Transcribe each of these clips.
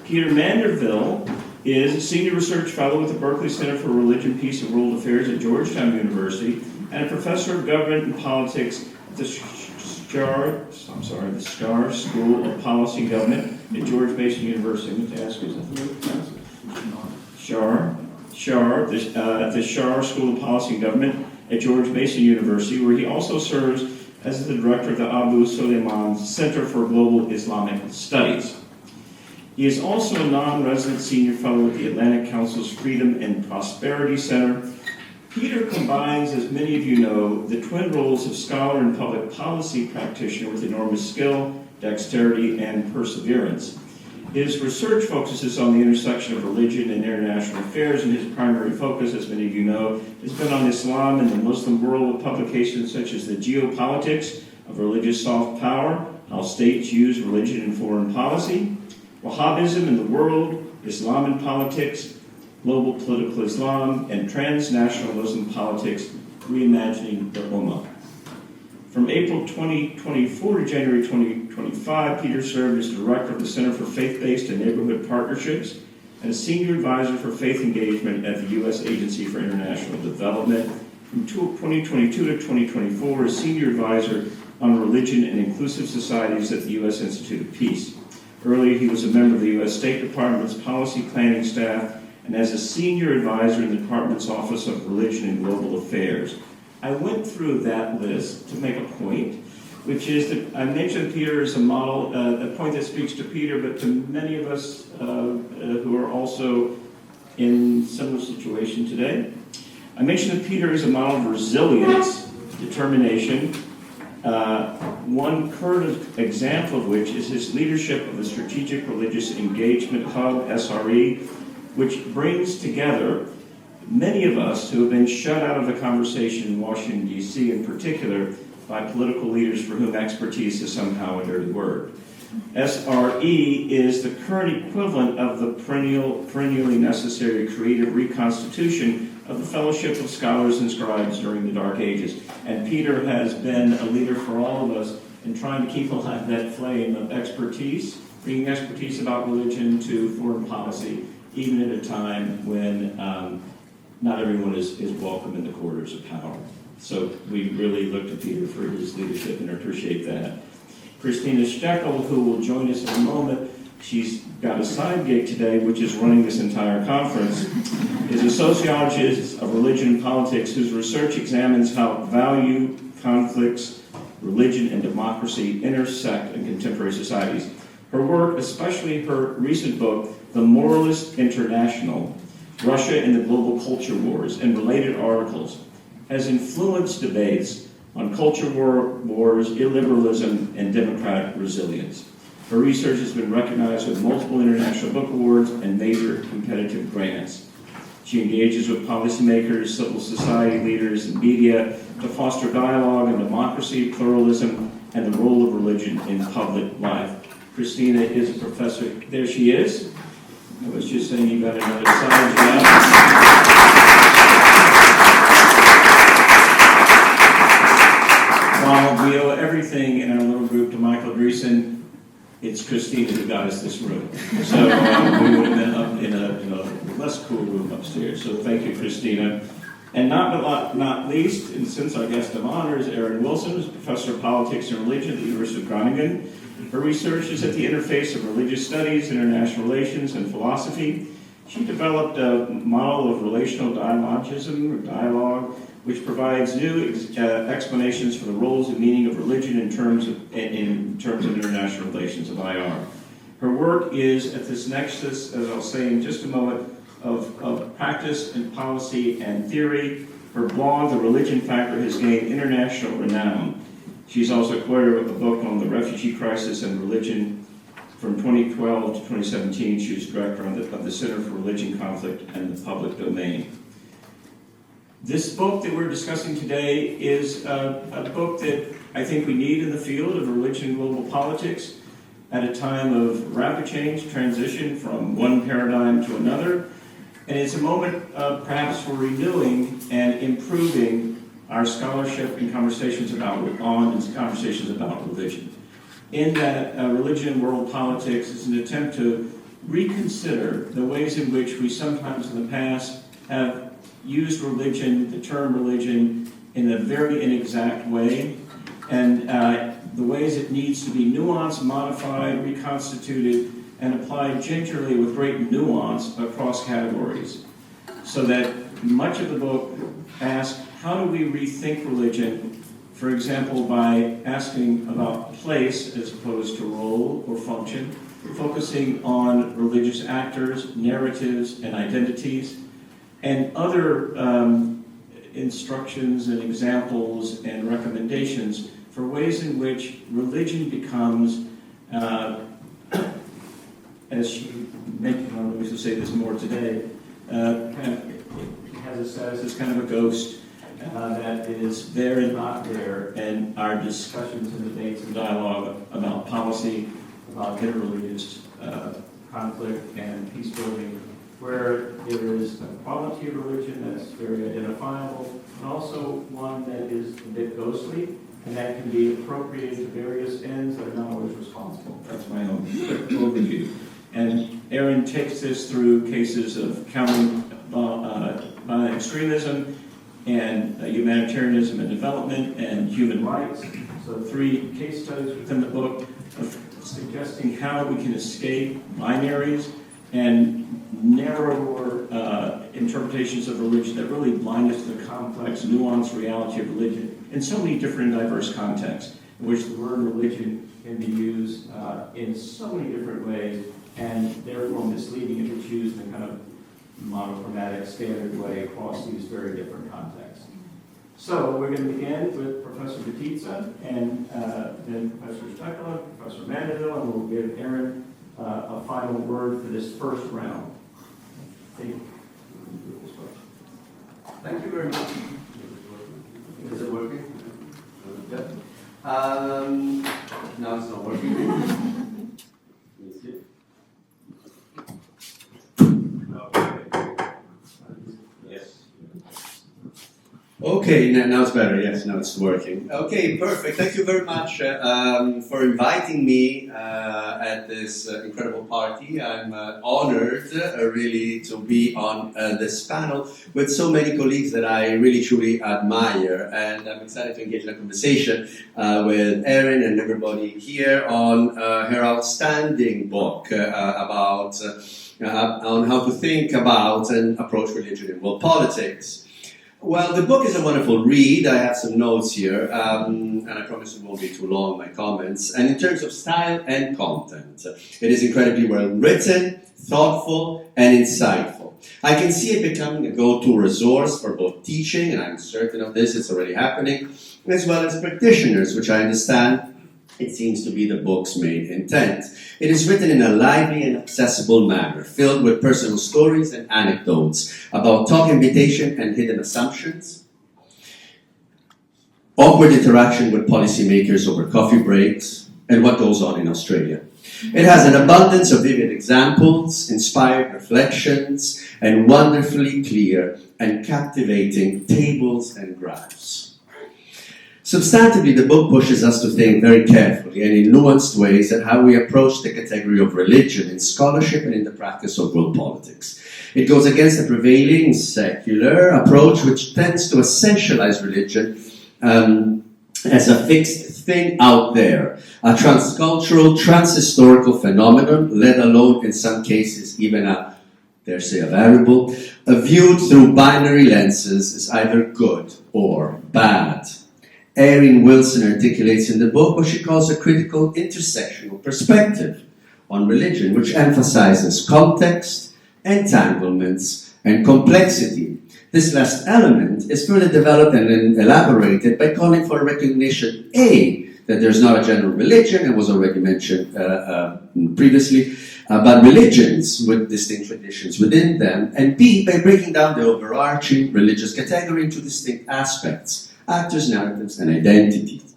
Peter Mandaville is a senior research fellow with the Berkeley Center for Religion, Peace, and World Affairs at Georgetown University, and a professor of government and politics at the Schar School of Policy and Government at George Mason University. I meant to ask you, is that the way to pronounce it? At the Schar School of Policy and Government at George Mason University, where he also serves as the director of the Abu Suleiman Center for Global Islamic Studies. He is also a non-resident senior fellow at the Atlantic Council's Freedom and Prosperity Center. Peter combines, as many of you know, the twin roles of scholar and public policy practitioner with enormous skill, dexterity, and perseverance. His research focuses on the intersection of religion and international affairs, and his primary focus, as many of you know, has been on Islam and the Muslim world, with publications such as The Geopolitics of Religious Soft Power, How States Use Religion in Foreign Policy, Wahhabism in the World, Islam and Politics, Global Political Islam, and Transnational Muslim Politics, Reimagining the Ummah. From April 2024 to January 2025, Peter served as director of the Center for Faith-Based and Neighborhood Partnerships and a senior advisor for faith engagement at the U.S. Agency for International Development. From 2022 to 2024, as senior advisor on religion and inclusive societies at the U.S. Institute of Peace. Earlier, he was a member of the U.S. State Department's policy planning staff and as a senior advisor in the Department's Office of Religion and Global Affairs. I went through that list to make a point, which is that I mentioned Peter as a model, a point that speaks to Peter, but to many of us who are also in similar situation today. I mentioned that Peter is a model of resilience, determination, one current example of which is his leadership of the Strategic Religious Engagement Hub, SRE, which brings together many of us who have been shut out of the conversation in Washington, D.C. in particular, by political leaders for whom expertise is somehow a dirty word. SRE is the current equivalent of the perennially necessary creative reconstitution of the Fellowship of Scholars and Scribes during the Dark Ages. And Peter has been a leader for all of us in trying to keep alive that flame of expertise, bringing expertise about religion to foreign policy, even at a time when not everyone is welcome in the corridors of power. So we really look to Peter for his leadership and appreciate that. Kristina Stoeckl, who will join us in a moment, she's got a side gig today, which is running this entire conference, is a sociologist of religion and politics whose research examines how value, conflicts, religion, and democracy intersect in contemporary societies. Her work, especially her recent book, The Moralist International, Russia and the Global Culture Wars, and related articles, has influenced debates on culture wars, illiberalism, and democratic resilience. Her research has been recognized with multiple international book awards and major competitive grants. She engages with policymakers, civil society leaders, and media to foster dialogue on democracy, pluralism, and the role of religion in public life. Kristina is a professor. There she is. I was just saying you got another side job. While we owe everything in our little group to Michael Driessen, it's Kristina who got us this room. So we would have been up in a less cool room upstairs. So thank you, Kristina. And not least, and since our guest of honor is Erin Wilson, who's professor of politics and religion at the University of Groningen. Her research is at the interface of religious studies, international relations, and philosophy. She developed a model of relational dialogism, or dialogue, which provides new explanations for the roles and meaning of religion in terms of international relations, of IR. Her work is at this nexus, as I'll say in just a moment, of practice and policy and theory. Her blog, The Religion Factor, has gained international renown. She's also co-author of a book on the refugee crisis and religion. From 2012 to 2017, she was director of the Center for Religion, Conflict, and the Public Domain. This book that we're discussing today is a book that I think we need in the field of religion and global politics at a time of rapid change, transition from one paradigm to another. And it's a moment perhaps for renewing and improving our scholarship and conversations about religion. In that, religion and world politics is an attempt to reconsider the ways in which we sometimes in the past have used religion, the term religion, in a very inexact way, and the ways it needs to be nuanced, modified, reconstituted, and applied gingerly with great nuance across categories. So that much of the book asks, how do we rethink religion, for example, by asking about place as opposed to role or function, focusing on religious actors, narratives, and identities, and other instructions and examples and recommendations for ways in which religion becomes, as she mentioned, we should say this more today, kind of, it has a status as kind of a ghost that is there and not there, and our discussions and debates and dialogue about policy, about interreligious conflict and peace building, where there is a quality of religion that's very identifiable, and also one that is a bit ghostly, and that can be appropriated to various ends that are not always responsible. That's my own quick overview. And Erin takes this through cases of countering violent extremism, and humanitarianism and development, and human rights. So 3 case studies within the book of suggesting how we can escape binaries and narrower interpretations of religion that really blind us to the complex, nuanced reality of religion in so many different and diverse contexts, in which the word religion can be used in so many different ways, and therefore misleading if it's used in a kind of monochromatic, standard way across these very different contexts. So we're going to begin with Professor Bettiza, and then Professor Stoeckl, Professor Mandaville, and we'll give Erin a final word for this first round. Thank you. Thank you very much. Is it working? Yep. No, it's not working. Let's see. Okay, now it's better. Yes, now it's working. Okay, perfect. Thank you very much for inviting me at this incredible party. I'm honored, really, to be on this panel with so many colleagues that I really truly admire, and I'm excited to engage in a conversation with Erin and everybody here on her outstanding book about on how to think about and approach religion in world politics. Well, the book is a wonderful read. I have some notes here, and I promise it won't be too long, my comments. And in terms of style and content, it is incredibly well written, thoughtful, and insightful. I can see it becoming a go-to resource for both teaching, and I'm certain of this, it's already happening, as well as practitioners, which I understand it seems to be the book's main intent. It is written in a lively and accessible manner, filled with personal stories and anecdotes about talk invitation and hidden assumptions, awkward interaction with policymakers over coffee breaks, and what goes on in Australia. It has an abundance of vivid examples, inspired reflections, and wonderfully clear and captivating tables and graphs. Substantively, the book pushes us to think very carefully and in nuanced ways at how we approach the category of religion in scholarship and in the practice of world politics. It goes against the prevailing secular approach, which tends to essentialize religion as a fixed thing out there, a transcultural, transhistorical phenomenon, let alone in some cases even a, dare say, a variable, viewed through binary lenses as either good or bad. Erin Wilson articulates in the book what she calls a critical intersectional perspective on religion, which emphasizes context, entanglements, and complexity. This last element is further developed and elaborated by calling for a recognition, A, that there's not a general religion, and was already mentioned previously, but religions with distinct traditions within them, and B, by breaking down the overarching religious category into distinct aspects, actors, narratives, and identities.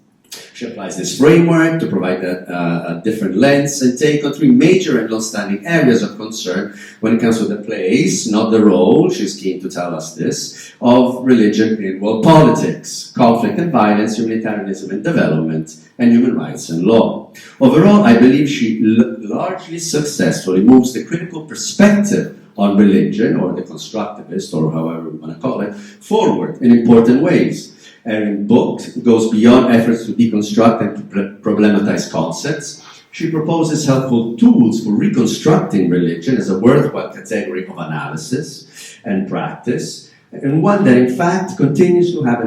She applies this framework to provide a different lens and take on three major and long-standing areas of concern when it comes to the place, not the role, she's keen to tell us this, of religion in world politics, conflict and violence, humanitarianism and development, and human rights and law. Overall, I believe she largely successfully moves the critical perspective on religion, or the constructivist, or however we want to call it, forward in important ways. Erin's book goes beyond efforts to deconstruct and problematize concepts. She proposes helpful tools for reconstructing religion as a worthwhile category of analysis and practice, and one that in fact continues to have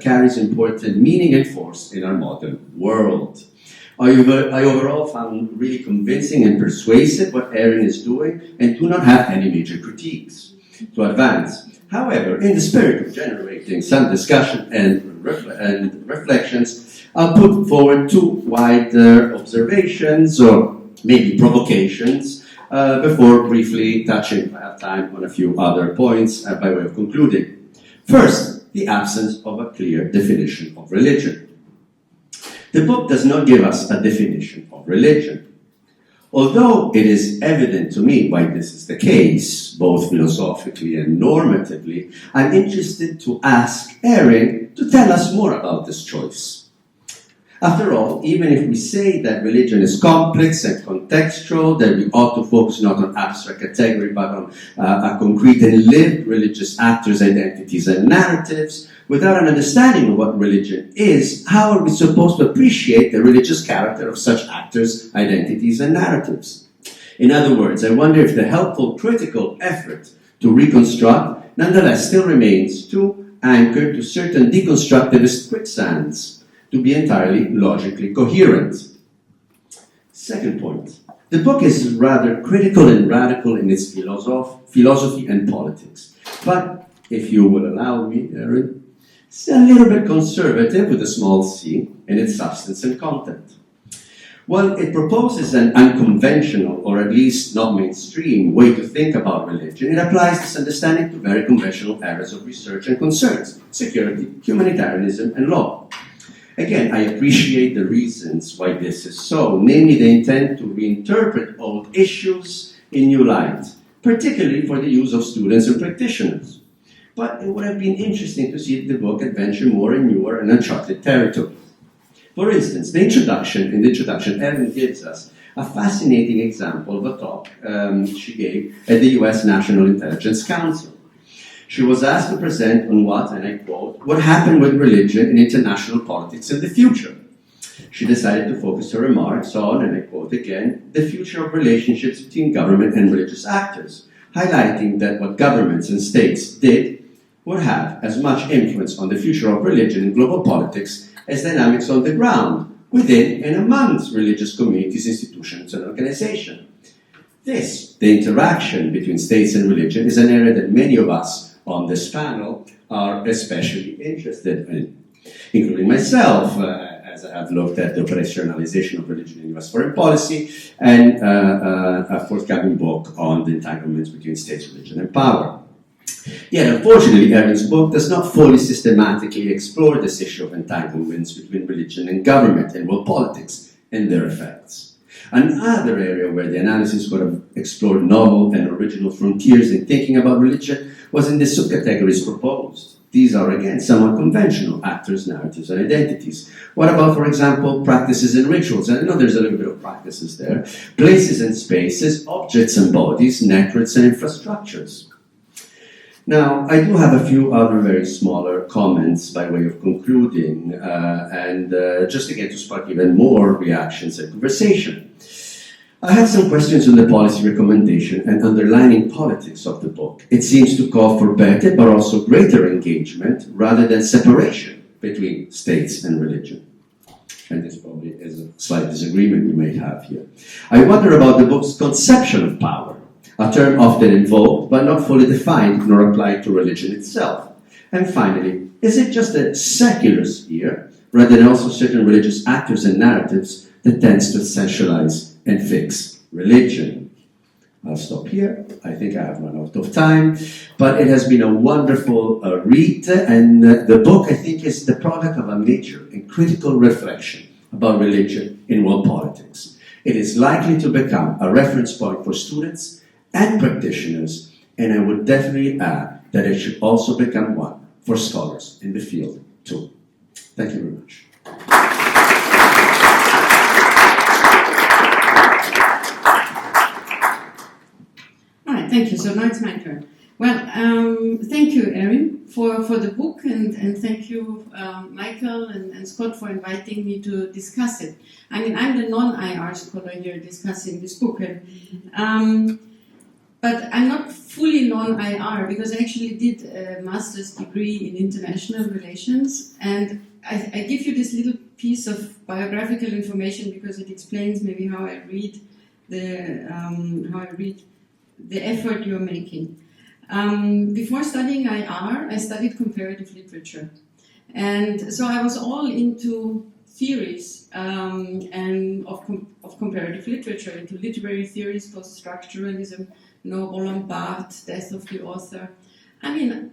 carries important meaning and force in our modern world. I overall found really convincing and persuasive what Erin is doing, and do not have any major critiques to advance. However, in the spirit of generating some discussion and reflections, I'll put forward two wider observations, or maybe provocations, before briefly touching, if I have time, on a few other points by way of concluding. First, the absence of a clear definition of religion. The book does not give us a definition of religion. Although it is evident to me why this is the case, both philosophically and normatively, I'm interested to ask Erin to tell us more about this choice. After all, even if we say that religion is complex and contextual, that we ought to focus not on abstract category but on a concrete and lived religious actors, identities, and narratives, without an understanding of what religion is, how are we supposed to appreciate the religious character of such actors, identities, and narratives? In other words, I wonder if the helpful critical effort to reconstruct nonetheless still remains too anchored to certain deconstructivist quicksands to be entirely logically coherent. Second point, the book is rather critical and radical in its philosophy and politics, but if you will allow me, Erin, it's a little bit conservative with a small c in its substance and content. While it proposes an unconventional, or at least not mainstream, way to think about religion, it applies this understanding to very conventional areas of research and concerns: security, humanitarianism, and law. Again, I appreciate the reasons why this is so, namely the intent to reinterpret old issues in new light, particularly for the use of students and practitioners. But it would have been interesting to see the book adventure more in newer and uncharted territory. For instance, in the introduction, Erin gives us a fascinating example of a talk she gave at the US National Intelligence Council. She was asked to present on what, and I quote, "what happened with religion in international politics in the future." She decided to focus her remarks on, and I quote again, "the future of relationships between government and religious actors," highlighting that what governments and states did would have as much influence on the future of religion in global politics as dynamics on the ground, within and amongst religious communities, institutions, and organizations. This, the interaction between states and religion, is an area that many of us on this panel are especially interested in, including myself, as I have looked at the operationalization of religion in US foreign policy, and a forthcoming book on the entanglements between states, religion, and power. Yet, unfortunately, Erin's book does not fully systematically explore this issue of entanglements between religion and government and world politics and their effects. Another area where the analysis could have explored novel and original frontiers in thinking about religion was in the subcategories proposed. These are, again, somewhat conventional: actors, narratives, and identities. What about, for example, practices and rituals? And I know there's a little bit of practices there. Places and spaces, objects and bodies, networks and infrastructures. Now, I do have a few other very smaller comments by way of concluding, and just again to spark even more reactions and conversation. I have some questions on the policy recommendation and underlining politics of the book. It seems to call for better but also greater engagement rather than separation between states and religion. And this probably is a slight disagreement we may have here. I wonder about the book's conception of power, a term often invoked but not fully defined nor applied to religion itself. And finally, is it just a secular sphere rather than also certain religious actors and narratives that tends to essentialize and fix religion? I'll stop here. I think I have run out of time. But it has been a wonderful read, and the book, I think, is the product of a major and critical reflection about religion in world politics. It is likely to become a reference point for students and practitioners, and I would definitely add that it should also become one for scholars in the field too. Thank you very much. All right, thank you. So now it's my turn. Well, thank you, Erin, for the book, and thank you, Michael and Scott, for inviting me to discuss it. I mean, I'm the non-IR scholar here discussing this book, but I'm not fully non-IR because I actually did a master's degree in international relations, and I give you this little piece of biographical information because it explains maybe how I read the effort you're making. Before studying IR, I studied comparative literature. And so I was all into theories and of comparative literature, into literary theories, post-structuralism, Roland Barthes, death of the author. I mean,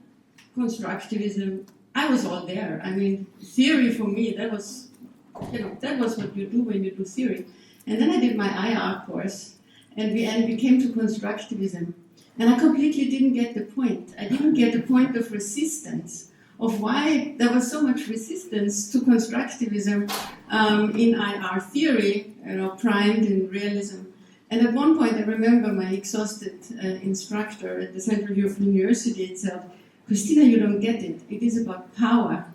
constructivism, I was all there. I mean, theory for me, that was what you do when you do theory. And then I did my IR course, and we came to constructivism. And I completely didn't get the point. I didn't get the point of resistance, of why there was so much resistance to constructivism in IR theory, primed in realism. And at one point, I remember my exhausted instructor at the Central European University said, "Kristina, you don't get it. It is about power."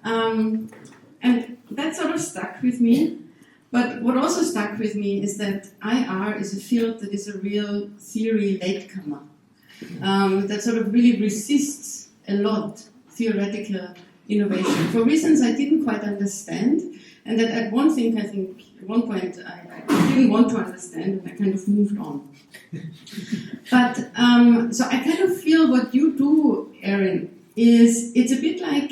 And that sort of stuck with me. But what also stuck with me is that IR is a field that is a real theory latecomer, that sort of really resists a lot theoretical innovation for reasons I didn't quite understand, and that at one point I didn't want to understand, and I kind of moved on. But so I kind of feel what you do, Erin, it's a bit like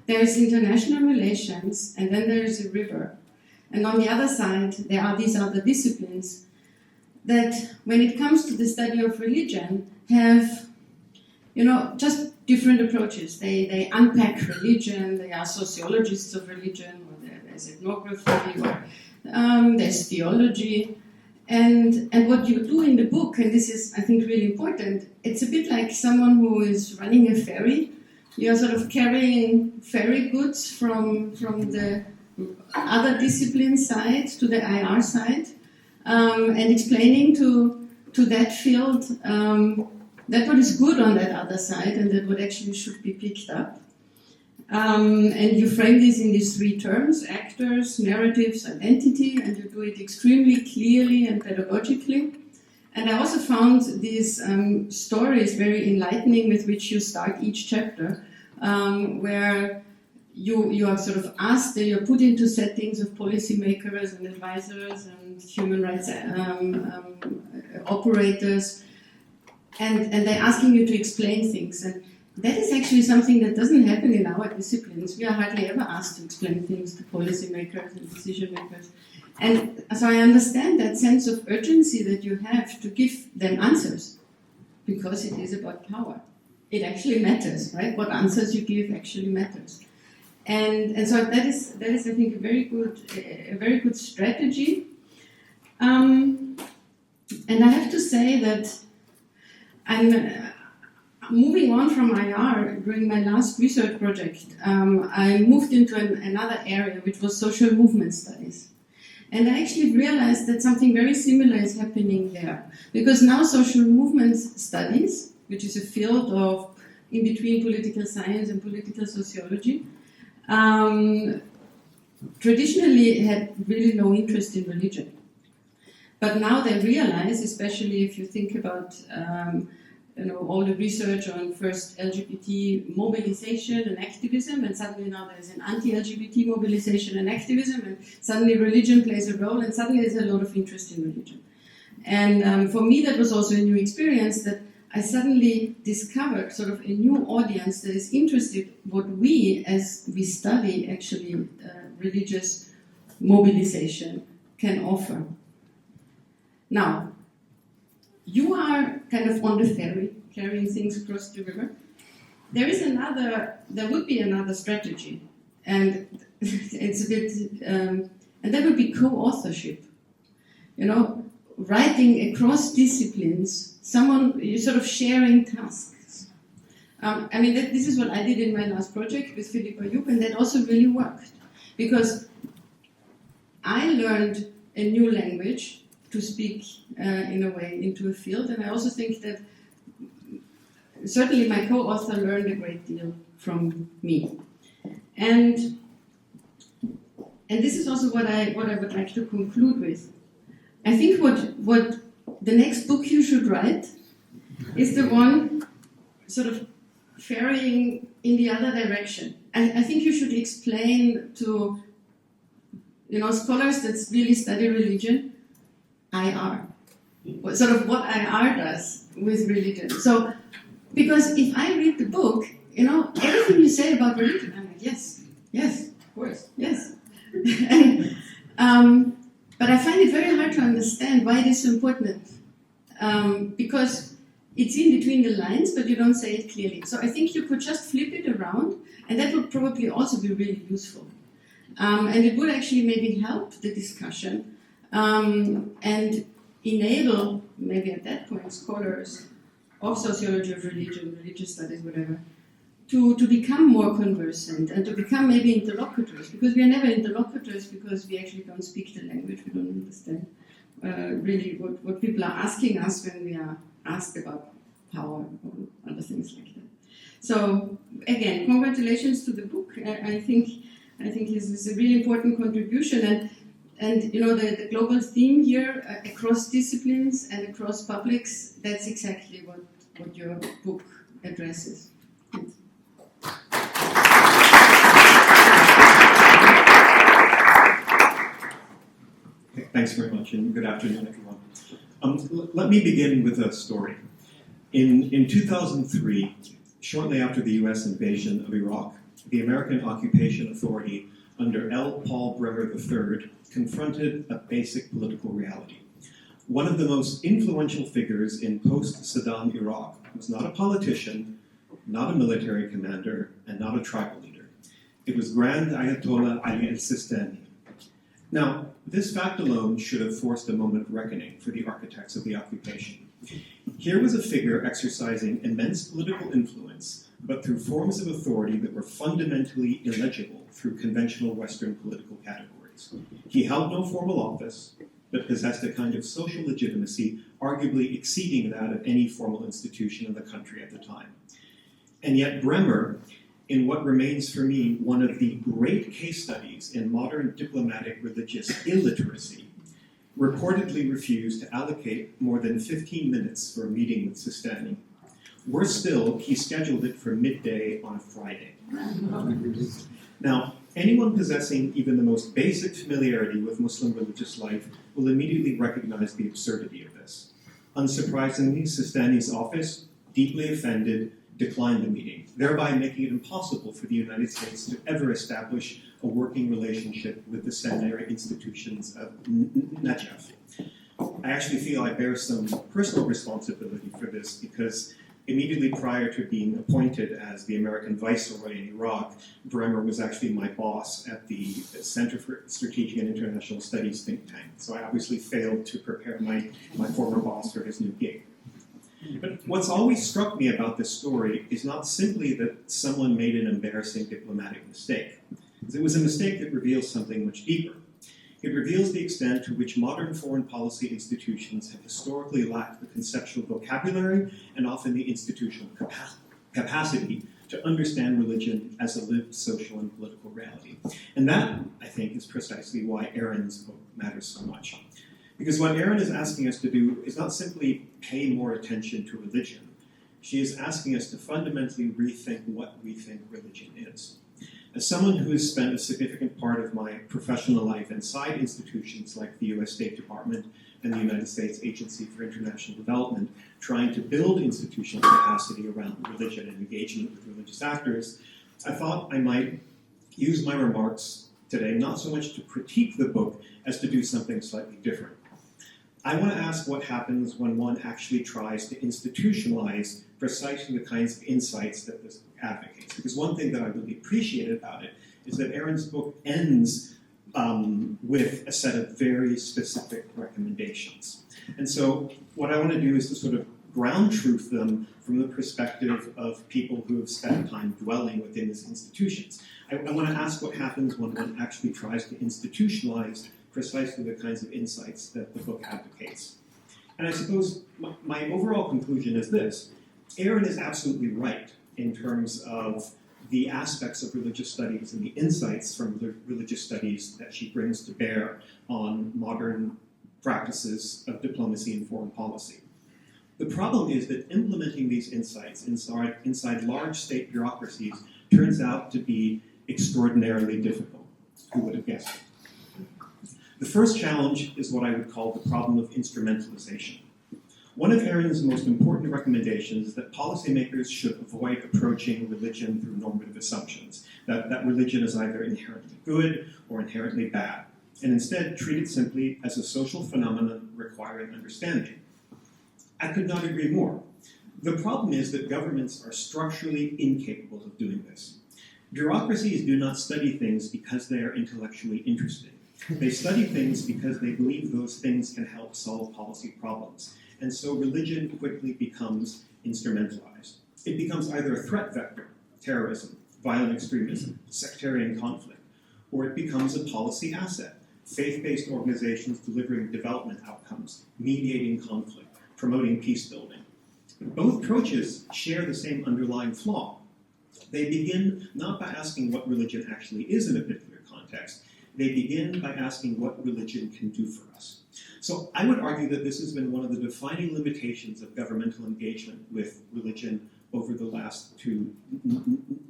there's international relations, and then there's a river. And on the other side, there are these other disciplines that, when it comes to the study of religion, have, just different approaches. They unpack religion, they are sociologists of religion, or there's ethnography, or there's theology. And what you do in the book, and this is, I think, really important, it's a bit like someone who is running a ferry. You're sort of carrying ferry goods from the other discipline side to the IR side, and explaining to that field that what is good on that other side and that what actually should be picked up. And you frame this in these three terms: actors, narratives, identity, and you do it extremely clearly and pedagogically. And I also found these stories very enlightening with which you start each chapter, where you are sort of asked, you're put into settings of policymakers and advisors and human rights operators, and they're asking you to explain things. And that is actually something that doesn't happen in our disciplines. We are hardly ever asked to explain things to policymakers and decision makers. And so I understand that sense of urgency that you have to give them answers, because it is about power. It actually matters, right? What answers you give actually matters. And so that is I think a very good strategy. And I have to say that I'm moving on from IR. During my last research project, I moved into another area, which was social movement studies. And I actually realized that something very similar is happening there. Because now social movement studies, which is a field of in between political science and political sociology, traditionally had really no interest in religion. But now they realize, especially if you think about all the research on first LGBT mobilization and activism, and suddenly now there's an anti-LGBT mobilization and activism, and suddenly religion plays a role, and suddenly there's a lot of interest in religion. And for me, that was also a new experience, that I suddenly discovered sort of a new audience that is interested in what we, as we study actually religious mobilization, can offer. Now, you are kind of on the ferry, carrying things across the river. There would be another strategy, and it's a bit, and that would be co-authorship. You know, writing across disciplines, you're sort of sharing tasks. I mean, this is what I did in my last project with Philipp Ayub, and that also really worked. Because I learned a new language to speak in a way into a field, and I also think that certainly my co-author learned a great deal from me. And this is also what I would like to conclude with. I think what the next book you should write is the one sort of ferrying in the other direction. I think you should explain to scholars that really study religion, EuARe. Sort of what EuARe does with religion. So, because if I read the book, everything you say about religion, I'm like, yes, of course, yes. But I find it very hard to understand why it is so important. Because it's in between the lines, but you don't say it clearly. So I think you could just flip it around, and that would probably also be really useful. And it would actually maybe help the discussion and enable, maybe at that point, scholars of sociology of religion, religious studies, whatever, to become more conversant and to become maybe interlocutors, because we are never interlocutors because we actually don't speak the language, we don't understand really what people are asking us when we are asked about power or other things like that. So again, congratulations to the book. I think this is a really important contribution, and the global theme here across disciplines and across publics, that's exactly what your book addresses. Thanks. Okay, thanks very much, and good afternoon, everyone. Let me begin with a story. In 2003, shortly after the U.S. invasion of Iraq, the American Occupation Authority under L. Paul Bremer III confronted a basic political reality. One of the most influential figures in post-Saddam Iraq was not a politician, not a military commander, and not a tribal leader. It was Grand Ayatollah Ali al-Sistani. Now, this fact alone should have forced a moment of reckoning for the architects of the occupation. Here was a figure exercising immense political influence, but through forms of authority that were fundamentally illegible through conventional Western political categories. He held no formal office, but possessed a kind of social legitimacy arguably exceeding that of any formal institution in the country at the time. And yet Bremer, in what remains for me one of the great case studies in modern diplomatic religious illiteracy, reportedly refused to allocate more than 15 minutes for a meeting with Sistani. Worse still, he scheduled it for midday on a Friday. Now, anyone possessing even the most basic familiarity with Muslim religious life will immediately recognize the absurdity of this. Unsurprisingly, Sistani's office, deeply offended, declined the meeting, thereby making it impossible for the United States to ever establish a working relationship with the seminary institutions of Najaf. I actually feel I bear some personal responsibility for this because immediately prior to being appointed as the American viceroy in Iraq, Bremer was actually my boss at the Center for Strategic and International Studies think tank. So I obviously failed to prepare my former boss for his new gig. But what's always struck me about this story is not simply that someone made an embarrassing diplomatic mistake. It was a mistake that reveals something much deeper. It reveals the extent to which modern foreign policy institutions have historically lacked the conceptual vocabulary and often the institutional capacity to understand religion as a lived social and political reality. And that, I think, is precisely why Erin's book matters so much. Because what Erin is asking us to do is not simply pay more attention to religion. She is asking us to fundamentally rethink what we think religion is. As someone who has spent a significant part of my professional life inside institutions like the U.S. State Department and the United States Agency for International Development, trying to build institutional capacity around religion and engagement with religious actors, I thought I might use my remarks today not so much to critique the book as to do something slightly different. I want to ask what happens when one actually tries to institutionalize precisely the kinds of insights that this book advocates. Because one thing that I really appreciated about it is that Erin's book ends with a set of very specific recommendations. And so what I want to do is to sort of ground truth them from the perspective of people who have spent time dwelling within these institutions. I want to ask what happens when one actually tries to institutionalize precisely the kinds of insights that the book advocates. And I suppose my overall conclusion is this. Erin is absolutely right in terms of the aspects of religious studies and the insights from the religious studies that she brings to bear on modern practices of diplomacy and foreign policy. The problem is that implementing these insights inside large state bureaucracies turns out to be extraordinarily difficult. Who would have guessed it? The first challenge is what I would call the problem of instrumentalization. One of Erin's most important recommendations is that policymakers should avoid approaching religion through normative assumptions, that religion is either inherently good or inherently bad, and instead treat it simply as a social phenomenon requiring understanding. I could not agree more. The problem is that governments are structurally incapable of doing this. Bureaucracies do not study things because they are intellectually interesting. They study things because they believe those things can help solve policy problems. And so religion quickly becomes instrumentalized. It becomes either a threat vector, terrorism, violent extremism, sectarian conflict, or it becomes a policy asset, faith-based organizations delivering development outcomes, mediating conflict, promoting peace building. Both approaches share the same underlying flaw. They begin not by asking what religion actually is in a particular context, they begin by asking what religion can do for us. So I would argue that this has been one of the defining limitations of governmental engagement with religion over the last 2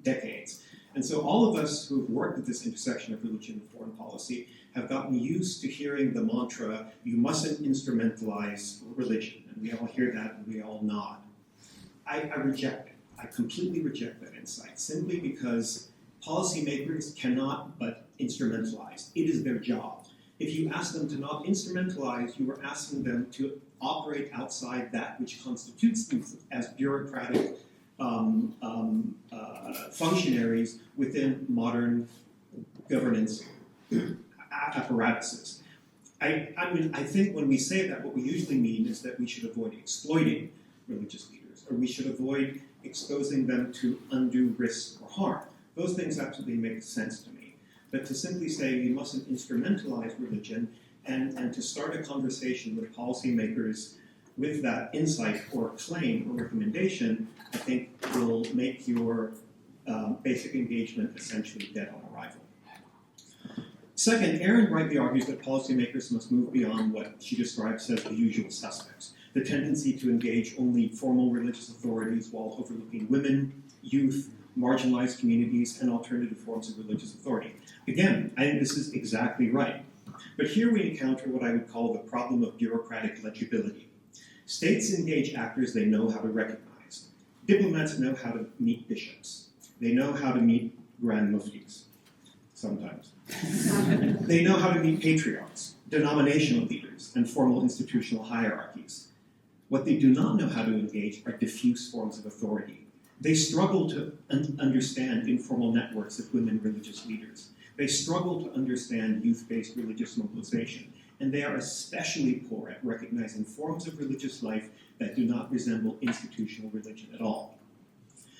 decades. And so all of us who have worked at this intersection of religion and foreign policy have gotten used to hearing the mantra, you mustn't instrumentalize religion. And we all hear that and we all nod. I reject it. I completely reject that insight, simply because policymakers cannot but instrumentalize. It is their job. If you ask them to not instrumentalize, you are asking them to operate outside that which constitutes them as bureaucratic functionaries within modern governance apparatuses. I think when we say that, what we usually mean is that we should avoid exploiting religious leaders, or we should avoid exposing them to undue risk or harm. Those things absolutely make sense to me. But to simply say you mustn't instrumentalize religion and to start a conversation with policymakers with that insight or claim or recommendation, I think will make your basic engagement essentially dead on arrival. Second, Erin rightly argues that policymakers must move beyond what she describes as the usual suspects, the tendency to engage only formal religious authorities while overlooking women, youth, marginalized communities, and alternative forms of religious authority. Again, I think this is exactly right. But here we encounter what I would call the problem of bureaucratic legibility. States engage actors they know how to recognize. Diplomats know how to meet bishops. They know how to meet grand muftis, sometimes. They know how to meet patriarchs, denominational leaders, and formal institutional hierarchies. What they do not know how to engage are diffuse forms of authority. They struggle to understand informal networks of women religious leaders. They struggle to understand youth-based religious mobilization. And they are especially poor at recognizing forms of religious life that do not resemble institutional religion at all.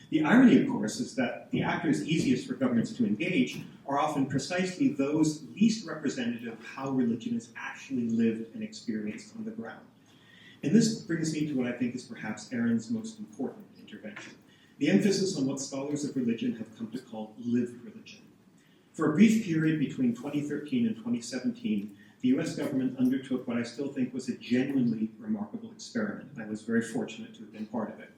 The irony, of course, is that the actors easiest for governments to engage are often precisely those least representative of how religion is actually lived and experienced on the ground. And this brings me to what I think is perhaps Erin's most important intervention, the emphasis on what scholars of religion have come to call lived religion. For a brief period between 2013 and 2017, the US government undertook what I still think was a genuinely remarkable experiment, and I was very fortunate to have been part of it.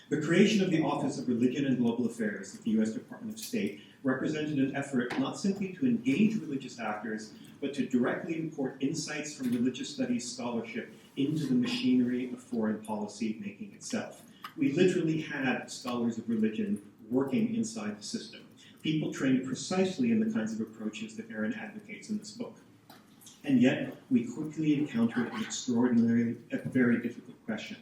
The creation of the Office of Religion and Global Affairs at the US Department of State represented an effort not simply to engage religious actors, but to directly import insights from religious studies scholarship into the machinery of foreign policy making itself. We literally had scholars of religion working inside the system, people trained precisely in the kinds of approaches that Erin advocates in this book. And yet, we quickly encountered a very difficult question.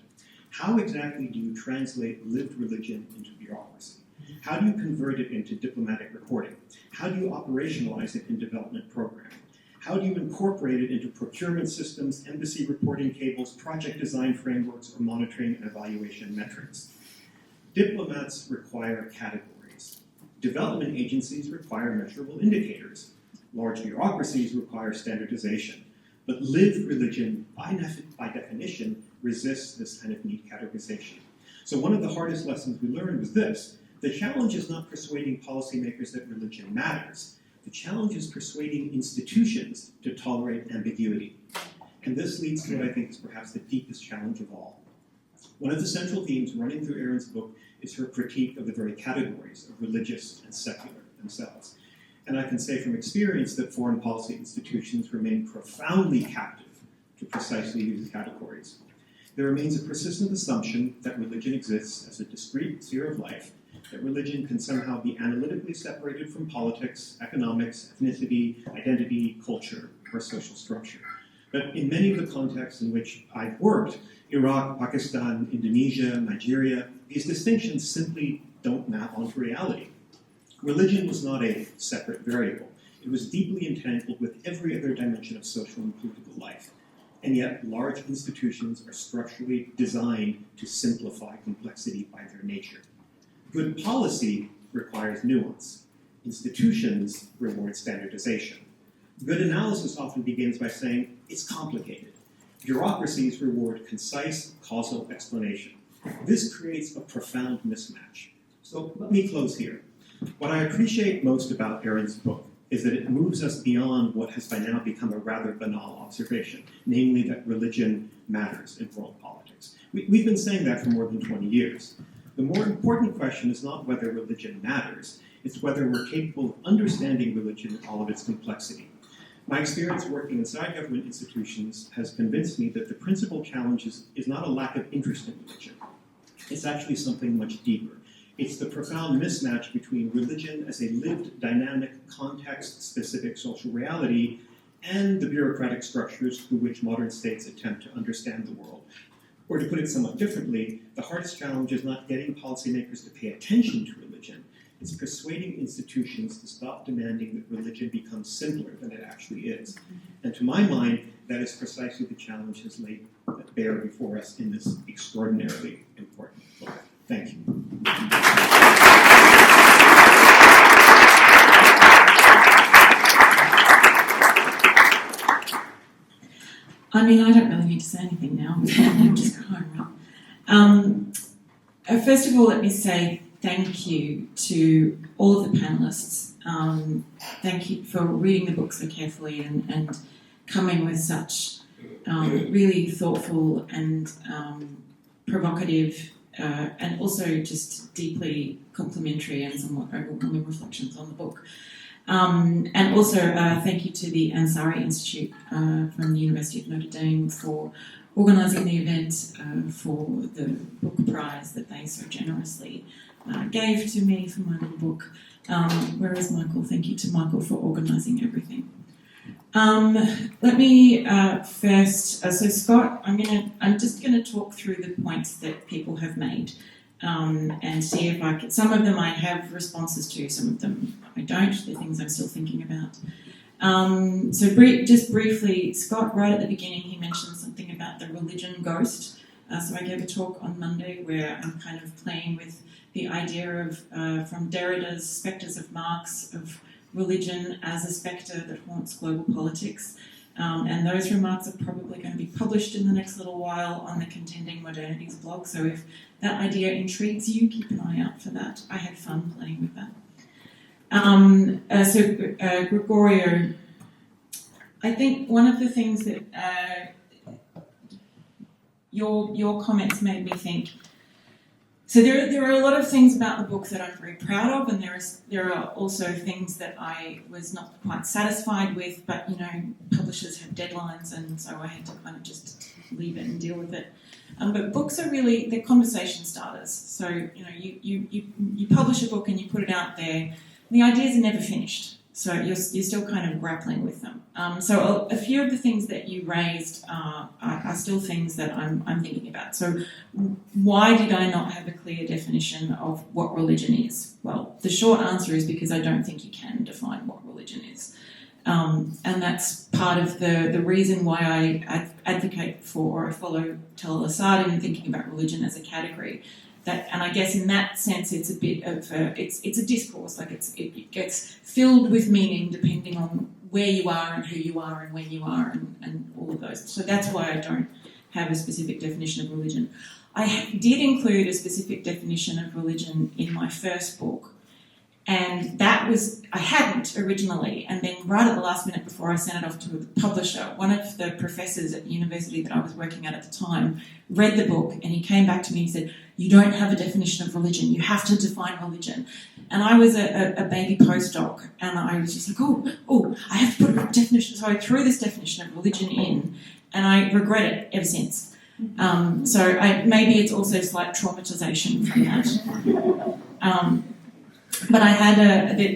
How exactly do you translate lived religion into bureaucracy? How do you convert it into diplomatic reporting? How do you operationalize it in development programming? How do you incorporate it into procurement systems, embassy reporting cables, project design frameworks, or monitoring and evaluation metrics? Diplomats require categories. Development agencies require measurable indicators. Large bureaucracies require standardization. But lived religion, by definition, resists this kind of neat categorization. So one of the hardest lessons we learned was this: the challenge is not persuading policymakers that religion matters. The challenge is persuading institutions to tolerate ambiguity. And this leads to what I think is perhaps the deepest challenge of all. One of the central themes running through Erin's book is her critique of the very categories of religious and secular themselves. And I can say from experience that foreign policy institutions remain profoundly captive to precisely these categories. There remains a persistent assumption that religion exists as a discrete sphere of life, that religion can somehow be analytically separated from politics, economics, ethnicity, identity, culture, or social structure. But in many of the contexts in which I've worked, Iraq, Pakistan, Indonesia, Nigeria, these distinctions simply don't map onto reality. Religion was not a separate variable. It was deeply entangled with every other dimension of social and political life. And yet, large institutions are structurally designed to simplify complexity by their nature. Good policy requires nuance. Institutions reward standardization. Good analysis often begins by saying, it's complicated. Bureaucracies reward concise, causal explanation. This creates a profound mismatch. So let me close here. What I appreciate most about Erin's book is that it moves us beyond what has by now become a rather banal observation, namely that religion matters in world politics. We've been saying that for more than 20 years. The more important question is not whether religion matters, it's whether we're capable of understanding religion in all of its complexity. My experience working inside government institutions has convinced me that the principal challenge is not a lack of interest in religion. It's actually something much deeper. It's the profound mismatch between religion as a lived, dynamic, context-specific social reality and the bureaucratic structures through which modern states attempt to understand the world. Or to put it somewhat differently, the hardest challenge is not getting policymakers to pay attention to religion. It's persuading institutions to stop demanding that religion becomes simpler than it actually is. And to my mind, that is precisely the challenge that's laid bare before us in this extraordinarily important book. Thank you. I mean, I don't really need to say anything now. I'm just going right. First of all, let me say thank you to all of the panelists. Thank you for reading the book so carefully and coming with such really thoughtful and provocative and also just deeply complimentary and somewhat overwhelming reflections on the book. And also thank you to the Ansari Institute from the University of Notre Dame for organising the event, for the book prize that they so generously gave to me for my little book. Where is Michael? Thank you to Michael for organising everything. Let me first, so Scott, I'm just gonna talk through the points that people have made and see if I can. Some of them I have responses to, some of them I don't. They're things I'm still thinking about. So just briefly, Scott, right at the beginning, he mentioned something about the religion ghost. So I gave a talk on Monday where I'm kind of playing with the idea of, from Derrida's Spectres of Marx, of religion as a spectre that haunts global politics. And those remarks are probably going to be published in the next little while on the Contending Modernities blog. So if that idea intrigues you, keep an eye out for that. I had fun playing with that. Gregorio, I think one of the things that your comments made me think. So there are a lot of things about the book that I'm very proud of, and there are also things that I was not quite satisfied with. But publishers have deadlines, and so I had to kind of just leave it and deal with it. But books are really, they're conversation starters. So you publish a book and you put it out there. The ideas are never finished. So you're still kind of grappling with them. So a few of the things that you raised are still things that I'm thinking about. So why did I not have a clear definition of what religion is? Well, the short answer is because I don't think you can define what religion is. And that's part of the reason why I advocate for, or I follow Tel Assad in thinking about religion as a category. And I guess in that sense, it's a bit of it's a discourse. Like it gets filled with meaning depending on where you are and who you are and when you are and all of those. So that's why I don't have a specific definition of religion. I did include a specific definition of religion in my first book, and that was I hadn't originally. And then right at the last minute before I sent it off to the publisher, one of the professors at the university that I was working at the time read the book, and he came back to me and he said, "You don't have a definition of religion. You have to define religion." And I was a baby postdoc, and I was just like, oh, I have to put a definition. So I threw this definition of religion in, and I regret it ever since. Maybe it's also slight traumatization from that. But I had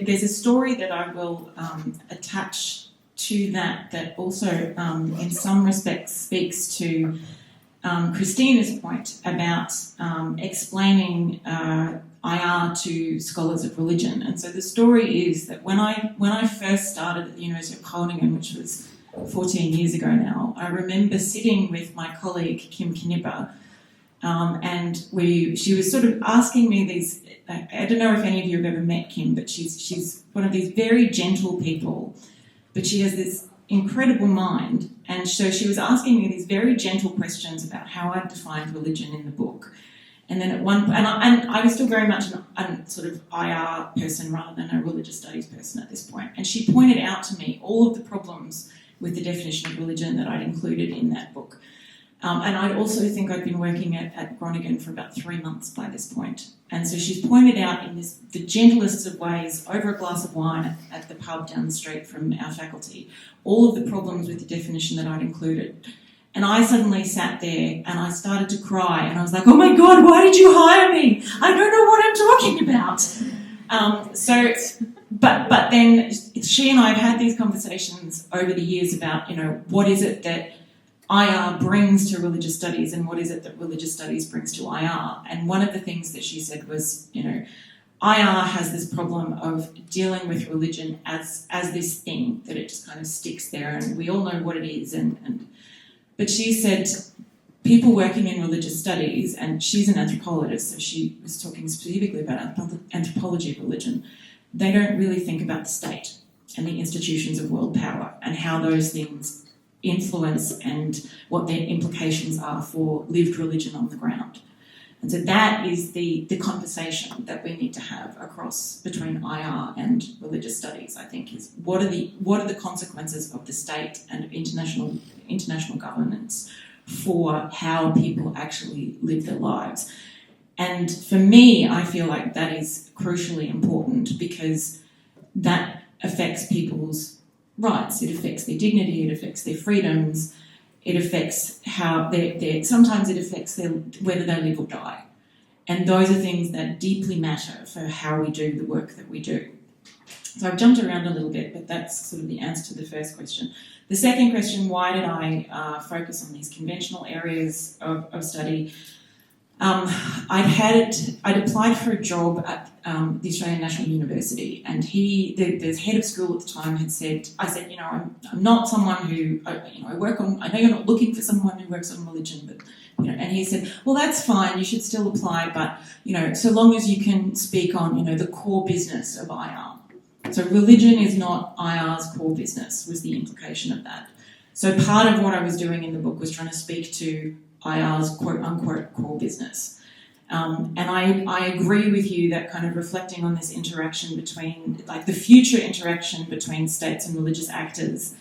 there's a story that I will attach to that also in some respects speaks to Kristina's point about explaining EuARe to scholars of religion. And so the story is that when I first started at the University of Groningen, which was 14 years ago now, I remember sitting with my colleague Kim Knipper, and she was sort of asking me these. I don't know if any of you have ever met Kim, but she's one of these very gentle people, but she has this incredible mind. And so she was asking me these very gentle questions about how I defined religion in the book. And then at one point, and I was still very much a sort of EuARe person rather than a religious studies person at this point. And she pointed out to me all of the problems with the definition of religion that I'd included in that book. And I also think I'd been working at Groningen for about 3 months by this point. And so she's pointed out in the gentlest of ways, over a glass of wine at the pub down the street from our faculty, all of the problems with the definition that I'd included. And I suddenly sat there and I started to cry, and I was like, "Oh my God, why did you hire me? I don't know what I'm talking about." But then she and I have had these conversations over the years about, what is it that EuARe brings to religious studies and what is it that religious studies brings to EuARe. And one of the things that she said was, EuARe has this problem of dealing with religion as this thing, that it just kind of sticks there and we all know what it is. But she said people working in religious studies, and she's an anthropologist, so she was talking specifically about anthropology of religion, they don't really think about the state and the institutions of world power and how those things influence and what their implications are for lived religion on the ground. And so that is the conversation that we need to have between EuARe and religious studies, I think, is what are the consequences of the state and of international governance for how people actually live their lives. And for me, I feel like that is crucially important because that affects people's rights, it affects their dignity, it affects their freedoms, it affects how sometimes it affects whether they live or die. And those are things that deeply matter for how we do the work that we do. So I've jumped around a little bit, but that's sort of the answer to the first question. The second question, why did I focus on these conventional areas of study? I'd applied for a job at the Australian National University, and the head of school at the time had said, I'm not someone who, I work on, I know you're not looking for someone who works on religion, but, and he said, well, that's fine, you should still apply, but, so long as you can speak on, the core business of EuARe. So religion is not EuARe's core business, was the implication of that. So part of what I was doing in the book was trying to speak to EuARe's quote-unquote core business. And I agree with you that kind of reflecting on this interaction between, like the future interaction between states and religious actors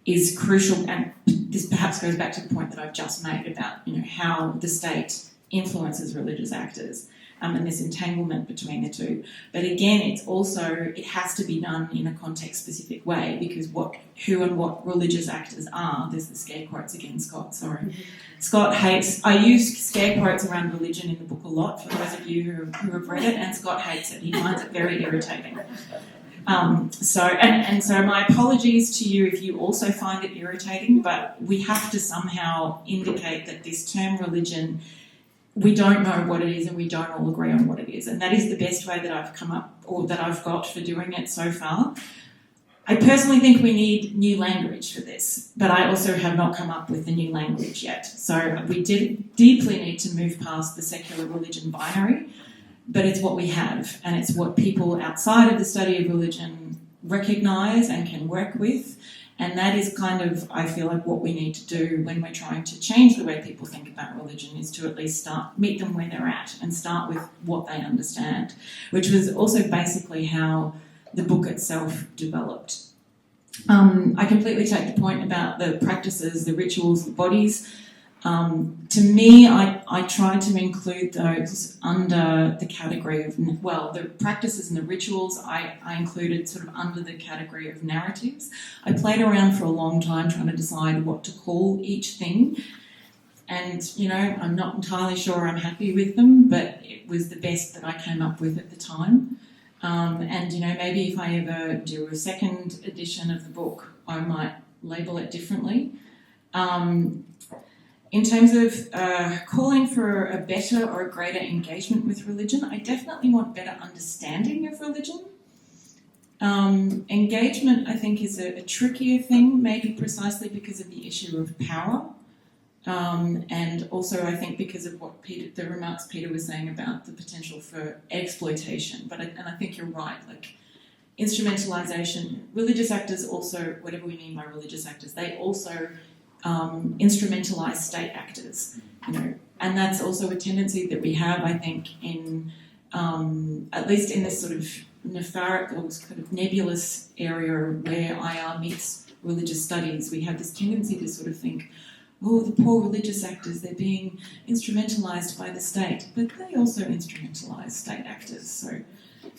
is crucial, and this perhaps goes back to the point that I've just made about, how the state influences religious actors. And this entanglement between the two. But again, it has to be done in a context-specific way because who and what religious actors are. There's the scare quotes again, Scott, sorry. Mm-hmm. Scott hates, I use scare quotes around religion in the book a lot for those of you who have read it, and Scott hates it. He finds it very irritating. So my apologies to you if you also find it irritating, but we have to somehow indicate that this term religion, we don't know what it is and we don't all agree on what it is. And that is the best way that I've come up, or that I've got for doing it so far. I personally think we need new language for this, but I also have not come up with the new language yet. So we deeply need to move past the secular religion binary, but it's what we have, and it's what people outside of the study of religion recognise and can work with, and that is kind of, I feel like, what we need to do when we're trying to change the way people think about religion, is to at least meet them where they're at and start with what they understand, which was also basically how the book itself developed. I completely take the point about the practices, the rituals, the bodies. To me, I tried to include those under the category of, well, the practices and the rituals I included sort of under the category of narratives. I played around for a long time trying to decide what to call each thing. And, I'm not entirely sure I'm happy with them, but it was the best that I came up with at the time. And maybe if I ever do a second edition of the book, I might label it differently. In terms of calling for a better or a greater engagement with religion, I definitely want better understanding of religion. Engagement, I think, is a trickier thing, maybe precisely because of the issue of power. And also, I think, because of what the remarks Peter was saying about the potential for exploitation. And I think you're right, like instrumentalisation. Religious actors also, whatever we mean by religious actors, they also instrumentalise state actors, and that's also a tendency that we have, I think, in at least in this sort of nefarious or kind of nebulous area where IR meets religious studies. We have this tendency to sort of think, oh, the poor religious actors, they're being instrumentalised by the state, but they also instrumentalise state actors. So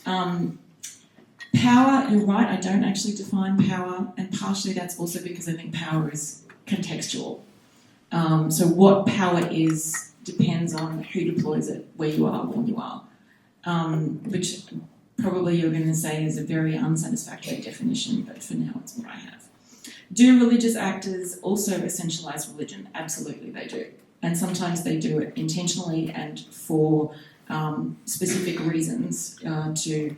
power, you're right, I don't actually define power, and partially that's also because I think power is contextual. So what power is depends on who deploys it, where you are, when you are, which probably you're going to say is a very unsatisfactory definition, but for now it's what I have. Do religious actors also essentialise religion? Absolutely they do. And sometimes they do it intentionally and for specific reasons to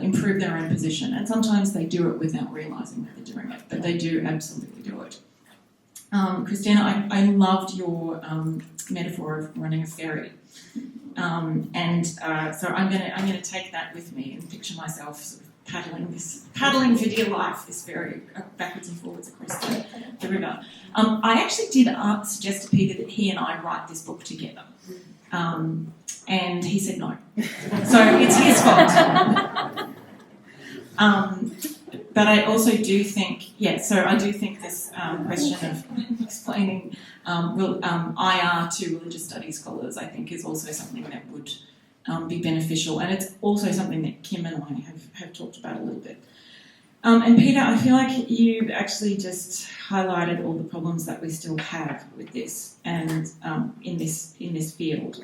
improve their own position. And sometimes they do it without realising that they're doing it, but they do absolutely do it. Kristina, I loved your metaphor of running a ferry. So I'm going to take that with me and picture myself sort of paddling for dear life, this ferry backwards and forwards across the river. I actually did suggest to Peter that he and I write this book together. And he said no. So it's his fault. But I also do think, I do think this question of explaining IR to religious studies scholars, I think, is also something that would be beneficial. And it's also something that Kim and I have talked about a little bit. And Peter, I feel like you've actually just highlighted all the problems that we still have with this and in this field.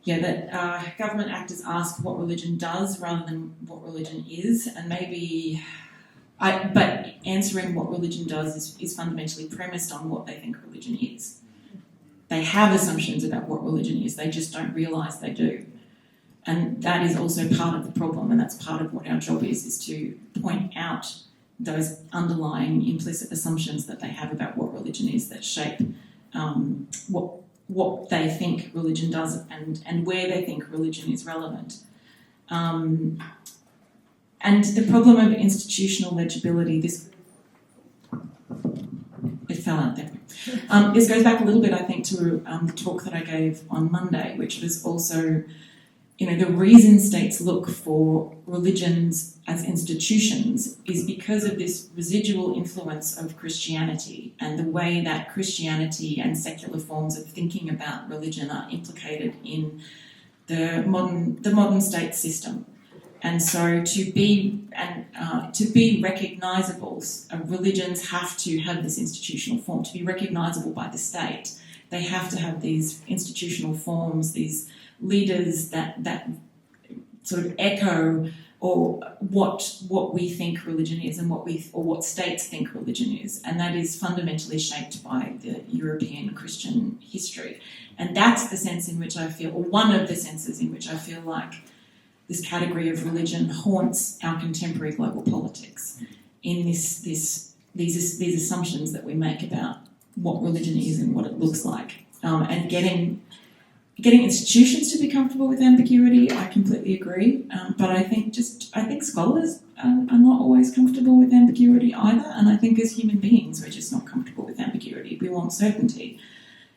That government actors ask what religion does rather than what religion is, and but answering what religion does is fundamentally premised on what they think religion is. They have assumptions about what religion is, they just don't realise they do. And that is also part of the problem, and that's part of what our job is to point out those underlying implicit assumptions that they have about what religion is that shape what they think religion does and where they think religion is relevant. And the problem of institutional legibility, it fell out there. This goes back a little bit, I think, to the talk that I gave on Monday, which was also, the reason states look for religions as institutions is because of this residual influence of Christianity and the way that Christianity and secular forms of thinking about religion are implicated in the modern state system. And so to be recognisable, religions have to have this institutional form. To be recognisable by the state, they have to have these institutional forms, these leaders that sort of echo or what we think religion is and what states think religion is, and that is fundamentally shaped by the European Christian history. And that's the sense in which I feel, or one of the senses in which I feel like this category of religion haunts our contemporary global politics in these assumptions that we make about what religion is and what it looks like, and getting institutions to be comfortable with ambiguity. I completely agree, but I think scholars are not always comfortable with ambiguity either, and I think as human beings we're just not comfortable with ambiguity. We want certainty,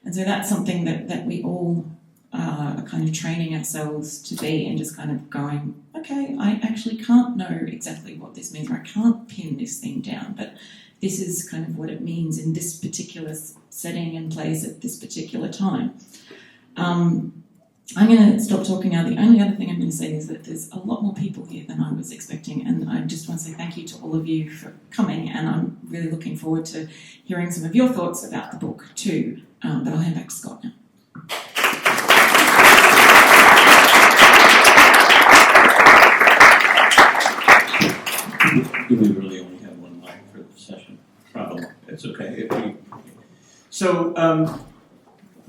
and so that's something that we all are kind of training ourselves to be, and just kind of going, okay, I actually can't know exactly what this means, or I can't pin this thing down, but this is kind of what it means in this particular setting and place at this particular time. I'm going to stop talking now. The only other thing I'm going to say is that there's a lot more people here than I was expecting, and I just want to say thank you to all of you for coming, and I'm really looking forward to hearing some of your thoughts about the book too, but I'll hand back to Scott now. Do we really only have one mic for the session? Probably. It's okay. So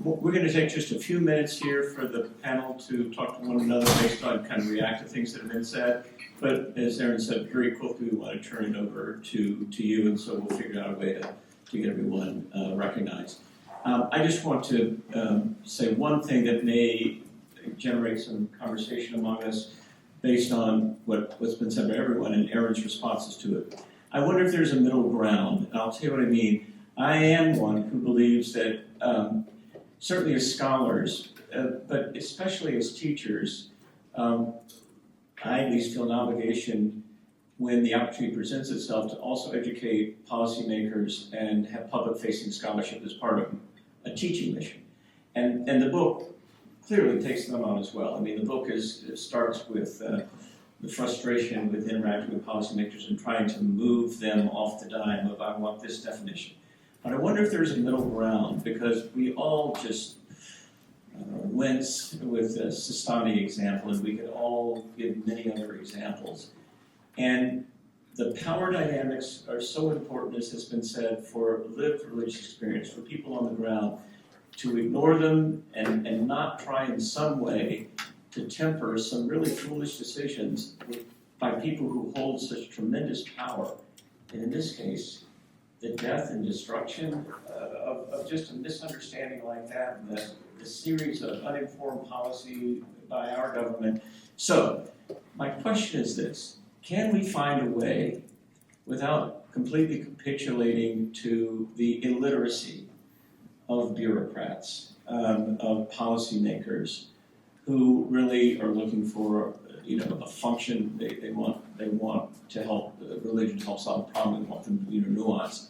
we're going to take just a few minutes here for the panel to talk to one another based on kind of react to things that have been said. But as Erin said, very quickly we want to turn it over to you, and so we'll figure out a way to get everyone recognized. I just want to say one thing that may generate some conversation among us based on what's been said by everyone and Erin's responses to it. I wonder if there's a middle ground, and I'll tell you what I mean. I am one who believes that certainly as scholars, but especially as teachers, I at least feel an obligation when the opportunity presents itself to also educate policymakers and have public-facing scholarship as part of a teaching mission. And the book clearly takes them on as well. I mean, the book starts with the frustration with interacting with policymakers and trying to move them off the dime of, I want this definition. But I wonder if there's a middle ground, because we all just wince with the Sistani example, and we could all give many other examples. And the power dynamics are so important, as has been said, for lived religious experience, for people on the ground, to ignore them and not try in some way to temper some really foolish decisions by people who hold such tremendous power. And in this case, the death and destruction of just a misunderstanding like that, and the series of uninformed policy by our government. So, my question is this: can we find a way, without completely capitulating to the illiteracy of bureaucrats, of policymakers, who really are looking for, a function they want to help religion to help solve a problem, they want them to be nuanced?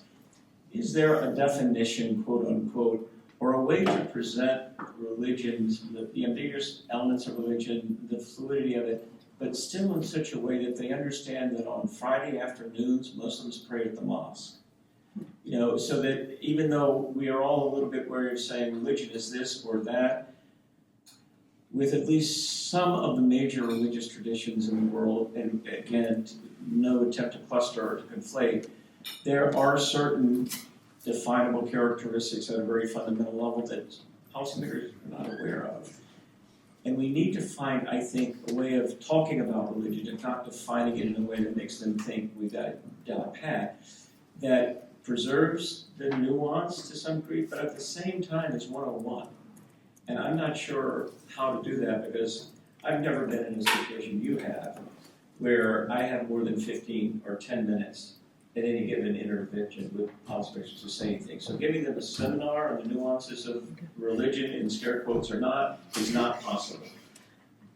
Is there a definition, quote unquote, or a way to present religions, the ambiguous elements of religion, the fluidity of it, but still in such a way that they understand that on Friday afternoons Muslims pray at the mosque? So that even though we are all a little bit wary of saying religion is this or that, with at least some of the major religious traditions in the world, and again, no attempt to cluster or to conflate, there are certain definable characteristics at a very fundamental level that policymakers are not aware of. And we need to find, I think, a way of talking about religion and not defining it in a way that makes them think we've got it down pat, that preserves the nuance to some degree, but at the same time is 101. And I'm not sure how to do that, because I've never been in a situation you have where I have more than 15 or 10 minutes at any given intervention with policymakers to say anything. So giving them a seminar on the nuances of religion, in scare quotes or not, is not possible.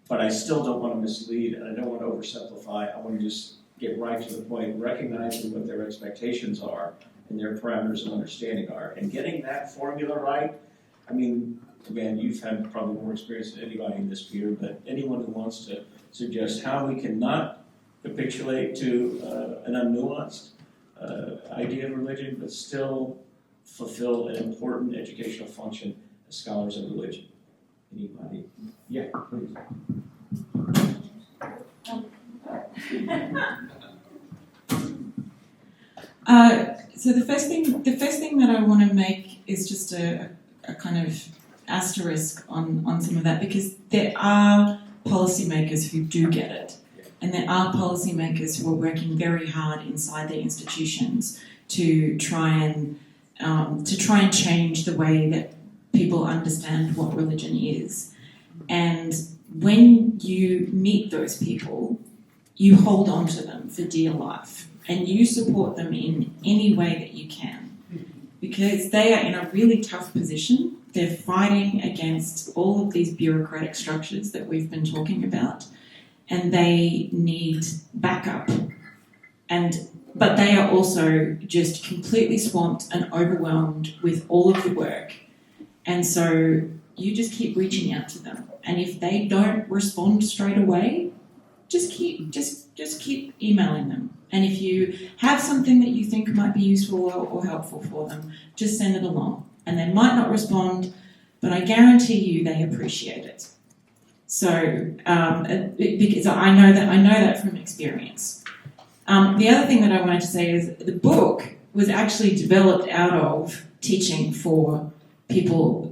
But I still don't want to mislead, and I don't want to oversimplify. I want to just get right to the point, recognizing what their expectations are and their parameters of understanding are. And getting that formula right, I mean, again, you've had probably more experience than anybody in this peer, but anyone who wants to suggest how we can not capitulate to an unnuanced idea of religion, but still fulfill an important educational function as scholars of religion. Anybody? Yeah, please. So the first thing that I want to make is just a kind of asterisk on some of that, because there are policymakers who do get it, and there are policymakers who are working very hard inside their institutions to try and change the way that people understand what religion is. And when you meet those people, you hold on to them for dear life, and you support them in any way that you can, because they are in a really tough position. They're fighting against all of these bureaucratic structures that we've been talking about, and they need backup. But they are also just completely swamped and overwhelmed with all of the work. And so you just keep reaching out to them. And if they don't respond straight away, just keep emailing them. And if you have something that you think might be useful or helpful for them, just send it along. And they might not respond, but I guarantee you they appreciate it. So because I know that from experience. The other thing that I wanted to say is the book was actually developed out of teaching for people,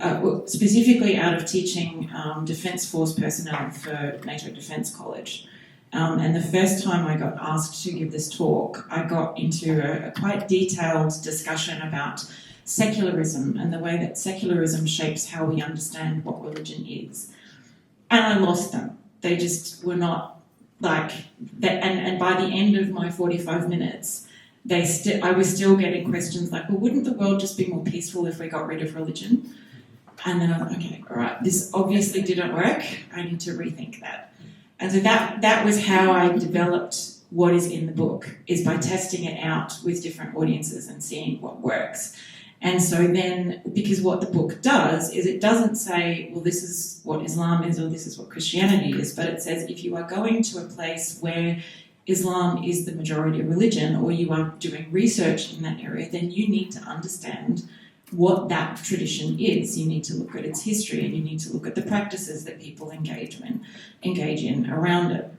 specifically out of teaching Defence Force personnel for NATO Defence College. And the first time I got asked to give this talk, I got into a quite detailed discussion about secularism and the way that secularism shapes how we understand what religion is. And I lost them. They just were not like that. And by the end of my 45 minutes, I was still getting questions like, well, wouldn't the world just be more peaceful if we got rid of religion? And then I thought, okay, all right, this obviously didn't work. I need to rethink that. And so that was how I developed what is in the book, is by testing it out with different audiences and seeing what works. And so then, because what the book does is it doesn't say, well, this is what Islam is or this is what Christianity is, but it says if you are going to a place where Islam is the majority religion, or you are doing research in that area, then you need to understand what that tradition is. You need to look at its history, and you need to look at the practices that people engage in around it.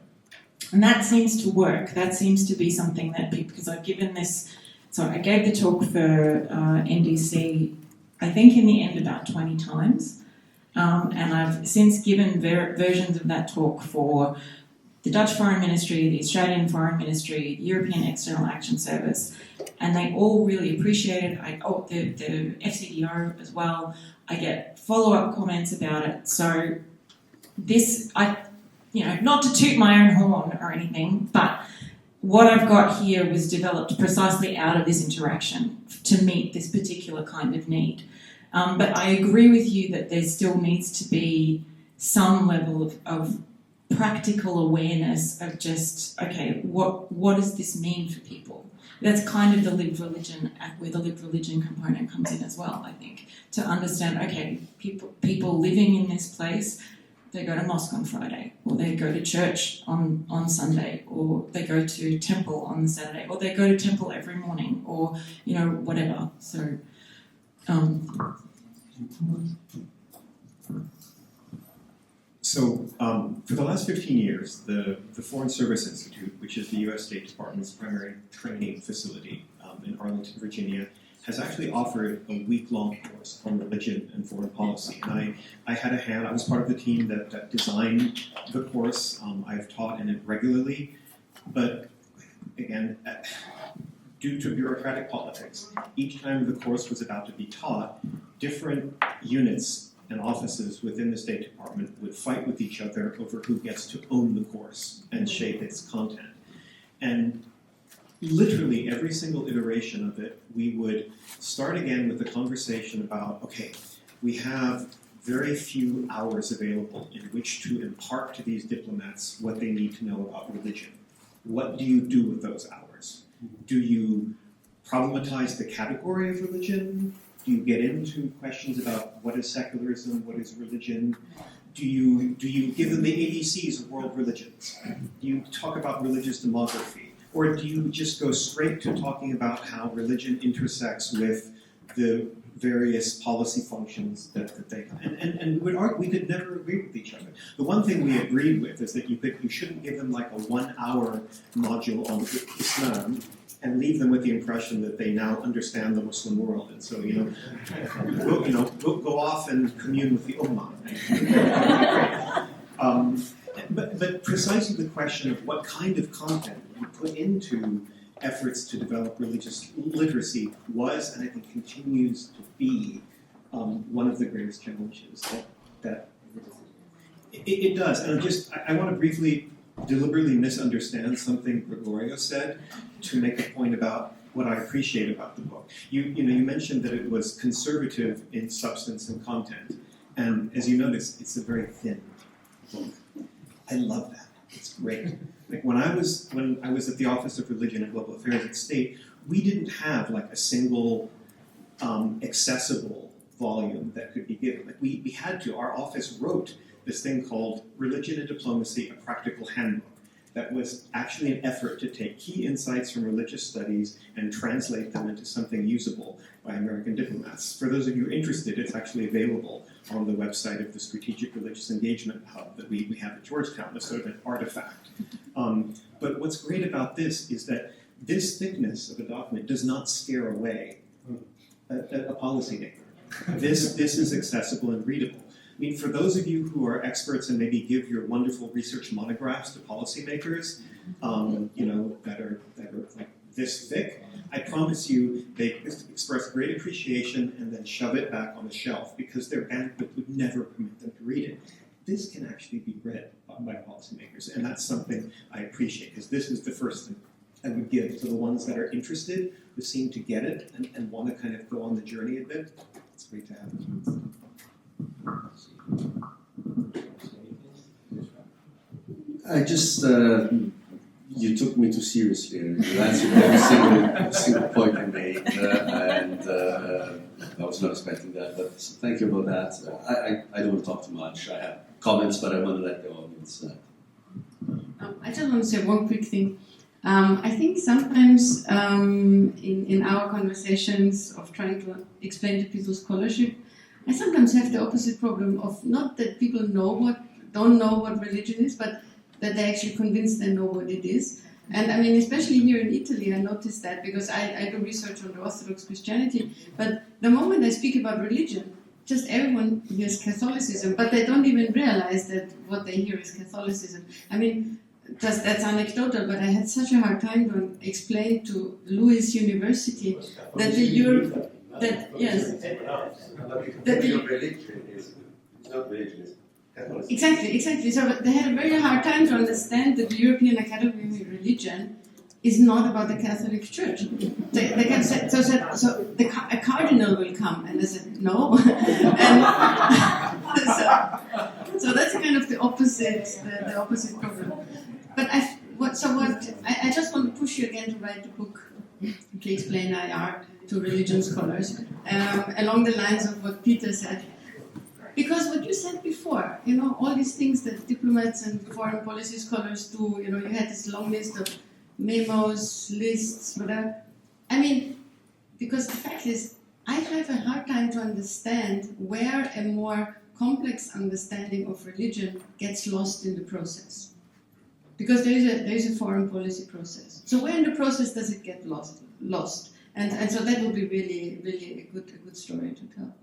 And that seems to work. That seems to be something that people, because I've given this, so I gave the talk for NDC, I think in the end about 20 times. And I've since given versions of that talk for the Dutch Foreign Ministry, the Australian Foreign Ministry, the European External Action Service, and they all really appreciate it. The FCDO as well. I get follow-up comments about it. So this, not to toot my own horn or anything, but what I've got here was developed precisely out of this interaction to meet this particular kind of need. But I agree with you that there still needs to be some level of practical awareness of just, okay, what does this mean for people? That's kind of the lived religion, where the lived religion component comes in as well, I think, to understand, okay, people living in this place, they go to mosque on Friday, or they go to church on Sunday, or they go to temple on Saturday, or they go to temple every morning, or, whatever. So, So, for the last 15 years, the Foreign Service Institute, which is the U.S. State Department's primary training facility in Arlington, Virginia, has actually offered a week-long course on religion and foreign policy. And I had a hand, I was part of the team that designed the course. I've taught in it regularly, but again, due to bureaucratic politics, each time the course was about to be taught, different units and offices within the State Department would fight with each other over who gets to own the course and shape its content. And literally every single iteration of it, we would start again with the conversation about, okay, we have very few hours available in which to impart to these diplomats what they need to know about religion. What do you do with those hours? Do you problematize the category of religion? Do you get into questions about what is secularism, what is religion? Do you give them the ABCs of world religions? Do you talk about religious demography? Or do you just go straight to talking about how religion intersects with the various policy functions that they and we could never agree with each other. The one thing we agreed with is that you shouldn't give them like a 1 hour module on Islam and leave them with the impression that they now understand the Muslim world. And so, we'll go off and commune with the Ummah. But precisely the question of what kind of content you put into efforts to develop religious literacy was, and I think continues to be, one of the greatest challenges that it does. And I want to briefly, deliberately misunderstand something Gregorio said to make a point about what I appreciate about the book. You mentioned that it was conservative in substance and content, and as you notice, it's a very thin book. I love that. It's great. Like when I was at the Office of Religion and Global Affairs at State, we didn't have like a single accessible volume that could be given. Like we had to. Our office wrote this thing called Religion and Diplomacy: A Practical Handbook. That was actually an effort to take key insights from religious studies and translate them into something usable by American diplomats. For those of you interested, it's actually available on the website of the Strategic Religious Engagement Hub that we have at Georgetown, as sort of an artifact. But what's great about this is that this thickness of a document does not scare away a policymaker. This is accessible and readable. I mean, for those of you who are experts and maybe give your wonderful research monographs to policymakers, that are like this thick, I promise you they express great appreciation and then shove it back on the shelf because their bandwidth would never permit them to read it. This can actually be read by policymakers, and that's something I appreciate, because this is the first thing I would give to the ones that are interested, who seem to get it and want to kind of go on the journey a bit. It's great to have it. I just, you took me too seriously. You answered every single point I made, and I was not expecting that, but thank you about that. I don't want to talk too much. I have comments, but I want to let the audience. I just want to say one quick thing. I think sometimes in our conversations of trying to explain to people scholarship, I sometimes have the opposite problem of not that people don't know what religion is, but that they're actually convinced they know what it is. And I mean, especially here in Italy, I noticed that because I do research on the Orthodox Christianity, but the moment I speak about religion, just everyone hears Catholicism, but they don't even realize that what they hear is Catholicism. I mean, just that's anecdotal, but I had such a hard time to explain to Louis University that the Europe, that yes, that the religion is not religion. Exactly. So they had a very hard time to understand that the European Academy of Religion is not about the Catholic Church. They kept saying, a cardinal will come, and they said no. And so that's kind of the opposite problem. But I just want to push you again to write a book to explain EuARe to religion scholars along the lines of what Peter said. Because what you said before, all these things that diplomats and foreign policy scholars do, you had this long list of memos, lists, whatever. I mean, because the fact is, I have a hard time to understand where a more complex understanding of religion gets lost in the process. Because there is a foreign policy process. So where in the process does it get lost? And so that would be really a good story to tell.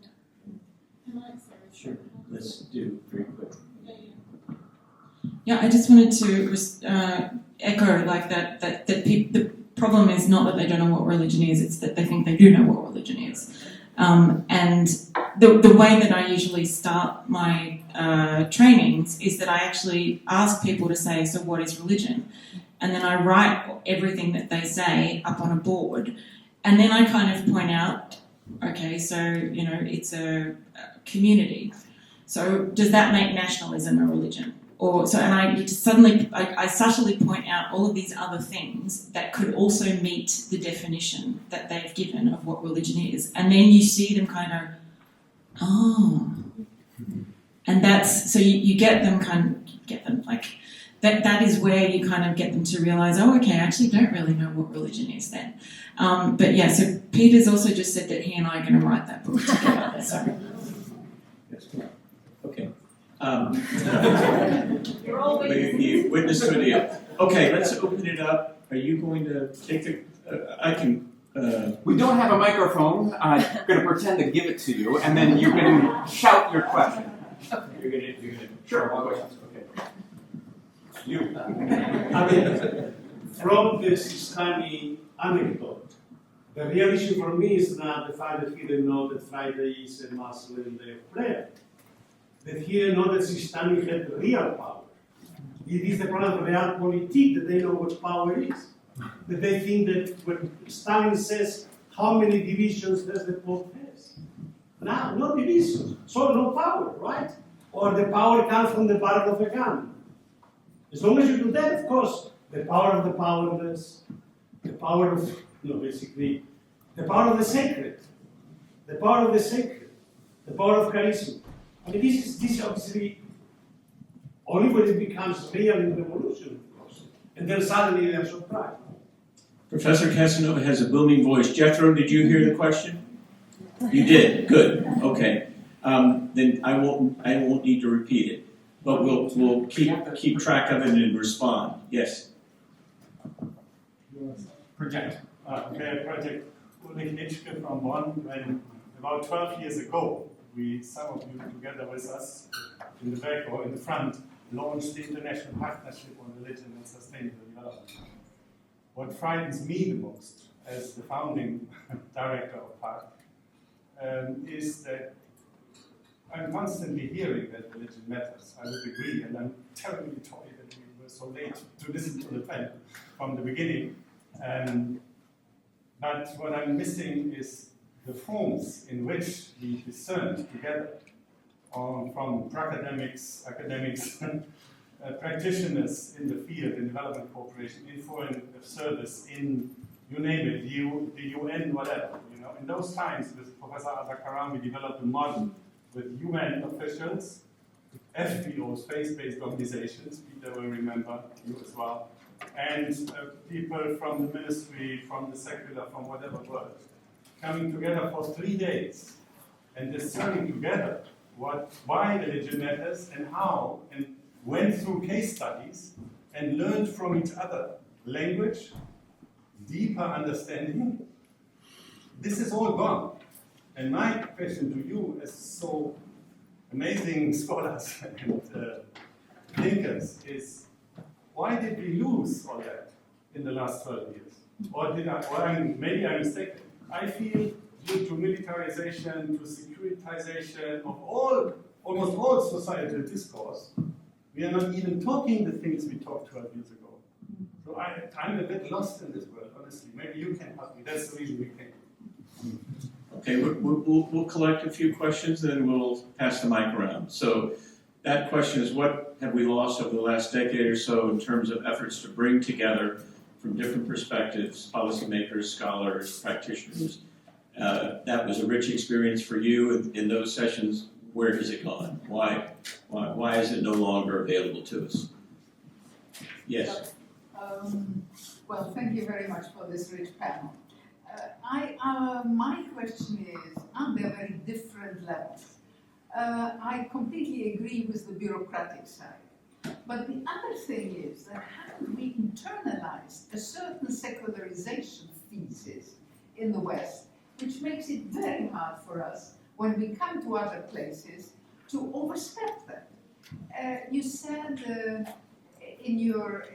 Sure. Let's do very quick. Yeah, I just wanted to echo that the problem is not that they don't know what religion is; it's that they think they do know what religion is. And the way that I usually start my trainings is that I actually ask people to say, "So what is religion?" And then I write everything that they say up on a board, and then I kind of point out, okay, so it's a community. So does that make nationalism a religion? And I subtly point out all of these other things that could also meet the definition that they've given of what religion is. And then you see them kind of, and that's, so you get them like, that is where you kind of get them to realise, okay, I actually don't really know what religion is then. But yeah, so Peter's also just said that he and I are going to write that book together. So. Okay. You witness to the Okay, let's open it up. Are you going to take the? I can. We don't have a microphone. I'm going to pretend to give it to you, and then you're going to shout your question. You're gonna. Sure, I'll go ahead. Okay. You. I mean, from this tiny anecdote, the real issue for me is not the fact that he didn't know that Friday is a Muslim day of prayer. That he didn't know that Sistani had real power. It is the problem of realpolitik that they know what power is. That they think that when Stalin says how many divisions does the Pope has? No divisions, so no power, right? Or the power comes from the barrel of a gun. As long as you do that, of course, the power of the powerless, the power of, basically, the power of the sacred, the power of the sacred, the power of charisma. I mean, this is obviously only when it becomes real in revolution, of course. And then suddenly they're surprised. Professor Casanova has a booming voice. Jethro, did you hear the question? You did. Good. Okay. Then I won't need to repeat it, but we'll keep track of it and respond. Yes. Project. Project Ulrich Nitschke from Bonn. When about 12 years ago, some of you together with us in the back or in the front, launched the International Partnership on Religion and Sustainable Development. What frightens me the most as the founding director of PARC is that I'm constantly hearing that religion matters. I would agree, and I'm terribly sorry that we were so late to listen to the panel from the beginning. But what I'm missing is the forms in which we discern together from academics, practitioners in the field, in development cooperation, in foreign service, in you name it, the UN, whatever. In those times, with Professor Azakaram, we developed a model with UN officials, FBOs, faith-based organizations. Peter will remember, you as well, and people from the ministry, from the secular, from whatever world, coming together for 3 days and discerning together why religion matters and how, and went through case studies and learned from each other language, deeper understanding. This is all gone. And my question to you, as so amazing scholars and thinkers, is why did we lose all that in the last 12 years? Or maybe I'm mistaken. I feel due to militarization, to securitization of almost all societal discourse, we are not even talking the things we talked 12 years ago. So I'm a bit lost in this world, honestly. Maybe you can help me. That's the reason we came. Okay, we'll collect a few questions and then we'll pass the mic around. So that question is, what have we lost over the last decade or so in terms of efforts to bring together from different perspectives, policymakers, scholars, practitioners? That was a rich experience for you in those sessions. Where has it gone? Why is it no longer available to us? Yes. Well, thank you very much for this rich panel. My question is, on the very different levels. I completely agree with the bureaucratic side. But the other thing is that haven't we internalized a certain secularization thesis in the West, which makes it very hard for us when we come to other places to overstep that. You said in your,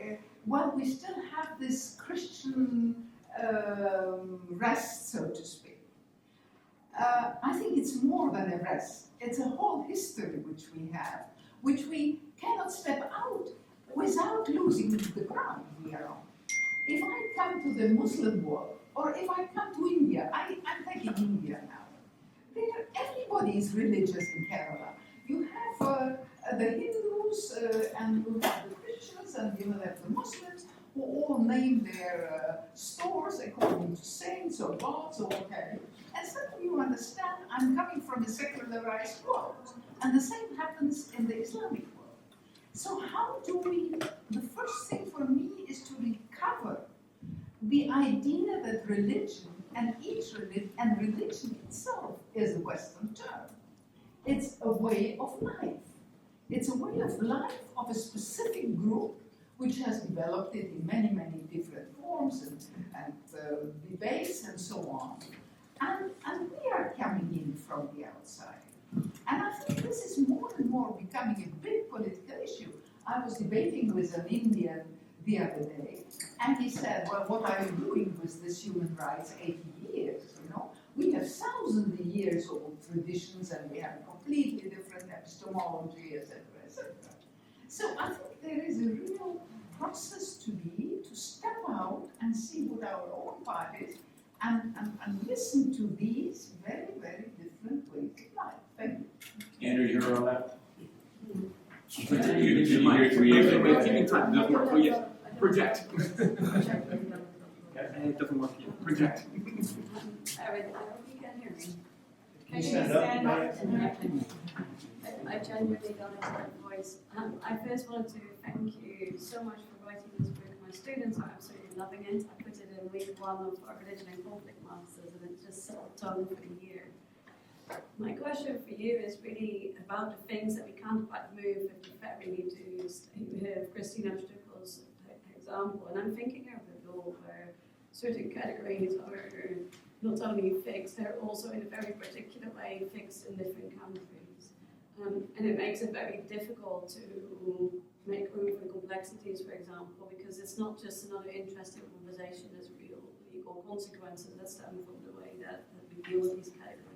we still have this Christian rest, so to speak. I think it's more than a rest. It's a whole history which we have, which we cannot step out without losing the ground we are on. If I come to the Muslim world, or if I come to India, I'm taking India now. Everybody is religious in Kerala. You have the Hindus, and you have the Christians, and you have the Muslims, who all name their stores according to saints or gods or whatever. And suddenly you understand, I'm coming from a secularized world. And the same happens in the Islamic world. So how do we, the first thing for me is to recover the idea that religion and religion itself is a Western term. It's a way of life. It's a way of life of a specific group which has developed it in many, many different forms and debates and so on. And we are coming in from the outside. And I think this is more and more becoming a big political issue. I was debating with an Indian the other day, and he said, well, what are you doing with this human rights 80 years, you know? We have thousands of years old traditions, and we have completely different epistemology, etc., etc. So I think there is a real process to step out and see what our own part is, and listen to these very, very different ways of life. Thank you. Andrew, you heard all that? Project. It doesn't work here. Project. Erin, I hope you can hear me. Can you stand up? I genuinely don't have a voice. I first wanted to thank you so much for writing this book. My students are absolutely loving it. I put it in week 1 of our Religion and Conflict Masters, and it just set the tone for the year. My question for you is really about the things that we can't quite move if we very need to have Kristina Stoeckl's example. And I'm thinking of a law where certain categories are not only fixed, they're also in a very particular way fixed in different countries. And it makes it very difficult to make room for complexities, for example, because it's not just another interesting conversation, there's real legal consequences that stem from the way that we deal with these categories.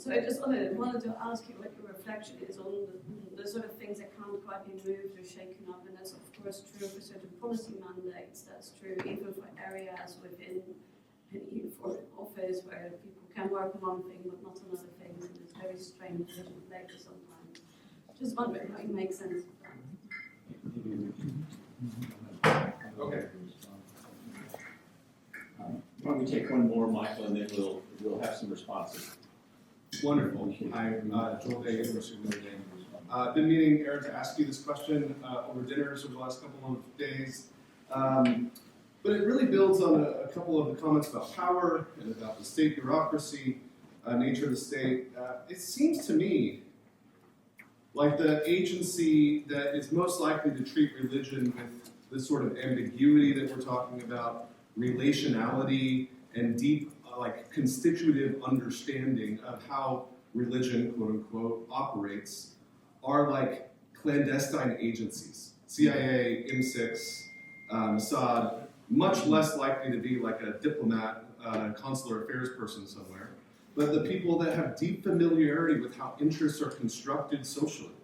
So I just wanted to ask you what your reflection is on the sort of things that can't quite be moved or shaken up, and that's of course true for certain policy mandates, that's true even for areas within an foreign office where people can work on one thing but not on other things, and it's very strange decision making sometimes. Just wondering how you make sense of that. Okay. Why don't we take one more, Michael, and then we'll have some responses. Wonderful. I'm Joel Day, University of Notre Dame. I've been meaning, Erin, to ask you this question over dinners over the last couple of days. But it really builds on a couple of the comments about power and about the state bureaucracy, nature of the state. It seems to me like the agency that is most likely to treat religion with this sort of ambiguity that we're talking about, relationality, and deep constitutive understanding of how religion, quote unquote, operates, are like clandestine agencies. CIA, M6, Mossad, much less likely to be like a diplomat, consular affairs person somewhere, but the people that have deep familiarity with how interests are constructed socially,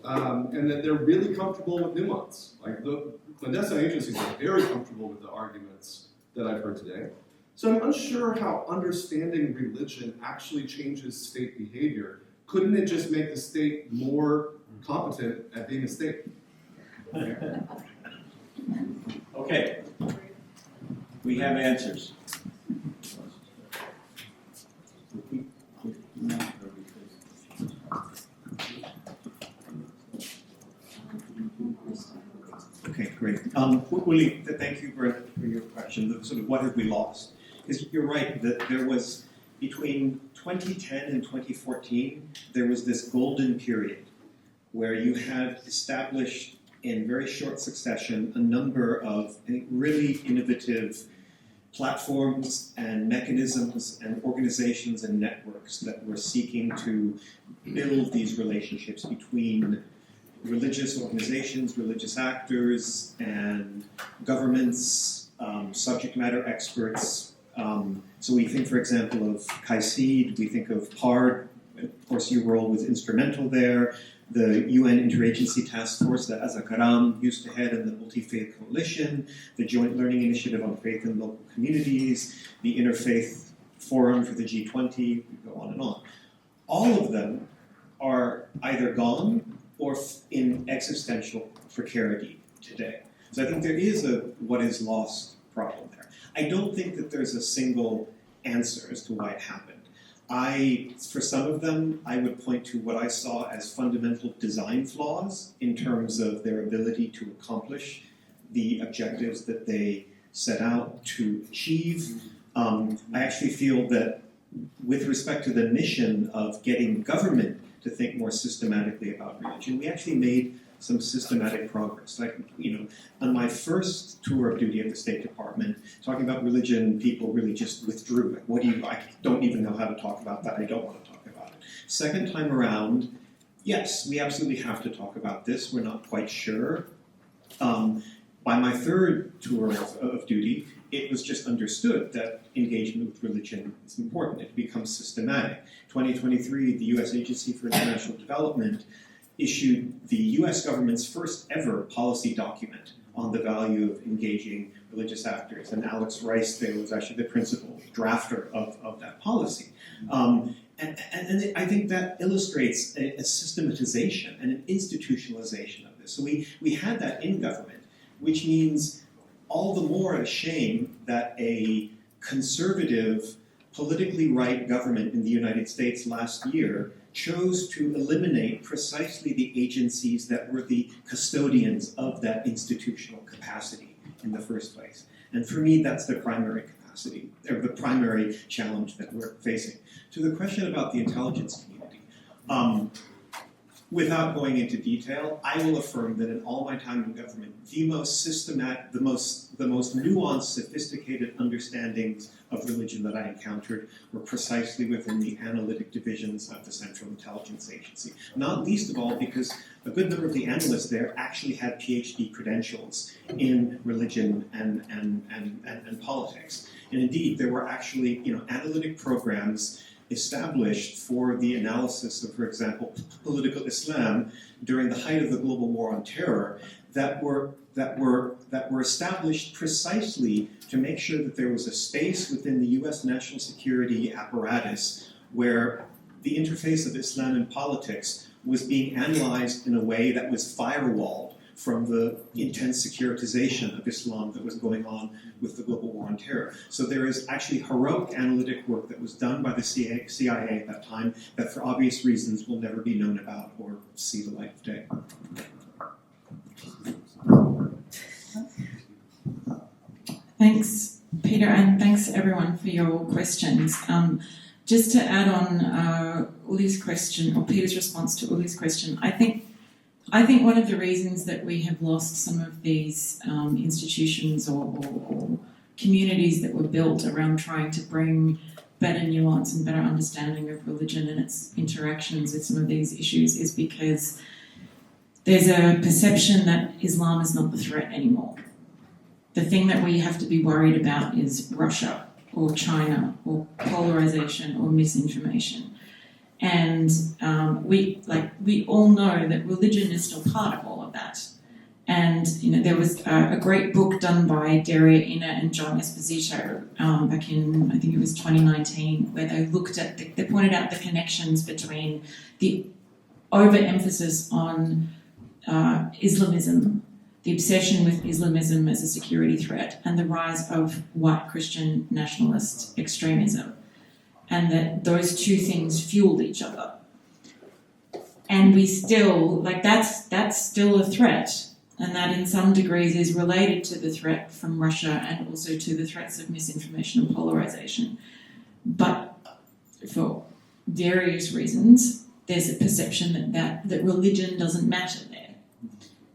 and that they're really comfortable with nuance. Like the clandestine agencies are very comfortable with the arguments that I've heard today. So I'm unsure how understanding religion actually changes state behavior. Couldn't it just make the state more competent at being a state? Okay. We have answers. Okay, great. Willie, thank you for your question. Sort of what have we lost? Because you're right that there was, between 2010 and 2014, there was this golden period where you had established in very short succession a number of really innovative platforms and mechanisms and organizations and networks that were seeking to build these relationships between religious organizations, religious actors, and governments, subject matter experts. So we think, for example, of CAICID, we think of PARD, of course EuARe was instrumental there, the UN Interagency Task Force that Azakaram used to head in the Multi-Faith Coalition, the Joint Learning Initiative on Faith in Local Communities, the Interfaith Forum for the G20, we go on and on. All of them are either gone or in existential precarity today. So I think there is a what is lost problem there. I don't think that there's a single answer as to why it happened. For some of them, I would point to what I saw as fundamental design flaws in terms of their ability to accomplish the objectives that they set out to achieve. I actually feel that with respect to the mission of getting government to think more systematically about religion, we actually made some systematic progress. Like, on my first tour of duty at the State Department, talking about religion, people really just withdrew. I don't even know how to talk about that. I don't want to talk about it. Second time around, yes, we absolutely have to talk about this. We're not quite sure. By my third tour of duty, it was just understood that engagement with religion is important. It becomes systematic. 2023, the U.S. Agency for International Development issued the U.S. government's first ever policy document on the value of engaging religious actors. And Alex Rice was actually the principal drafter of that policy. And I think that illustrates a systematization and an institutionalization of this. So we had that in government, which means all the more a shame that a conservative, politically right government in the United States last year chose to eliminate precisely the agencies that were the custodians of that institutional capacity in the first place. And for me, that's the primary capacity, or the primary challenge that we're facing. To the question about the intelligence community, without going into detail, I will affirm that in all my time in government, the most systematic, the most nuanced, sophisticated understandings of religion that I encountered were precisely within the analytic divisions of the Central Intelligence Agency. Not least of all because a good number of the analysts there actually had PhD credentials in religion and politics. And indeed, there were actually analytic programs established for the analysis of, for example, political Islam during the height of the global war on terror that were established precisely to make sure that there was a space within the U.S. national security apparatus where the interface of Islam and politics was being analyzed in a way that was firewalled from the intense securitization of Islam that was going on with the global war on terror. So there is actually heroic analytic work that was done by the CIA at that time that for obvious reasons will never be known about or see the light of day. Thanks, Peter, and thanks everyone for your questions. Just to add on Uli's question, or Peter's response to Uli's question, I think one of the reasons that we have lost some of these institutions or communities that were built around trying to bring better nuance and better understanding of religion and its interactions with some of these issues is because there's a perception that Islam is not the threat anymore. The thing that we have to be worried about is Russia or China or polarization or misinformation. And we all know that religion is still part of all of that. And there was a great book done by Daria Ina and John Esposito back in, I think it was 2019, where they they pointed out the connections between the overemphasis on Islamism, the obsession with Islamism as a security threat, and the rise of white Christian nationalist extremism. And that those two things fueled each other. And we still, that's still a threat, and that in some degrees is related to the threat from Russia and also to the threats of misinformation and polarization. But for various reasons, there's a perception that religion doesn't matter there.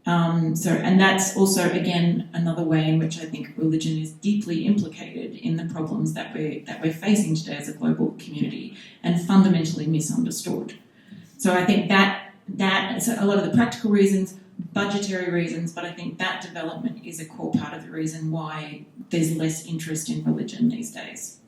And that's also, again, another way in which I think religion is deeply implicated in the problems that we're facing today as a global community and fundamentally misunderstood. So I think that so a lot of the practical reasons, budgetary reasons, but I think that development is a core part of the reason why there's less interest in religion these days.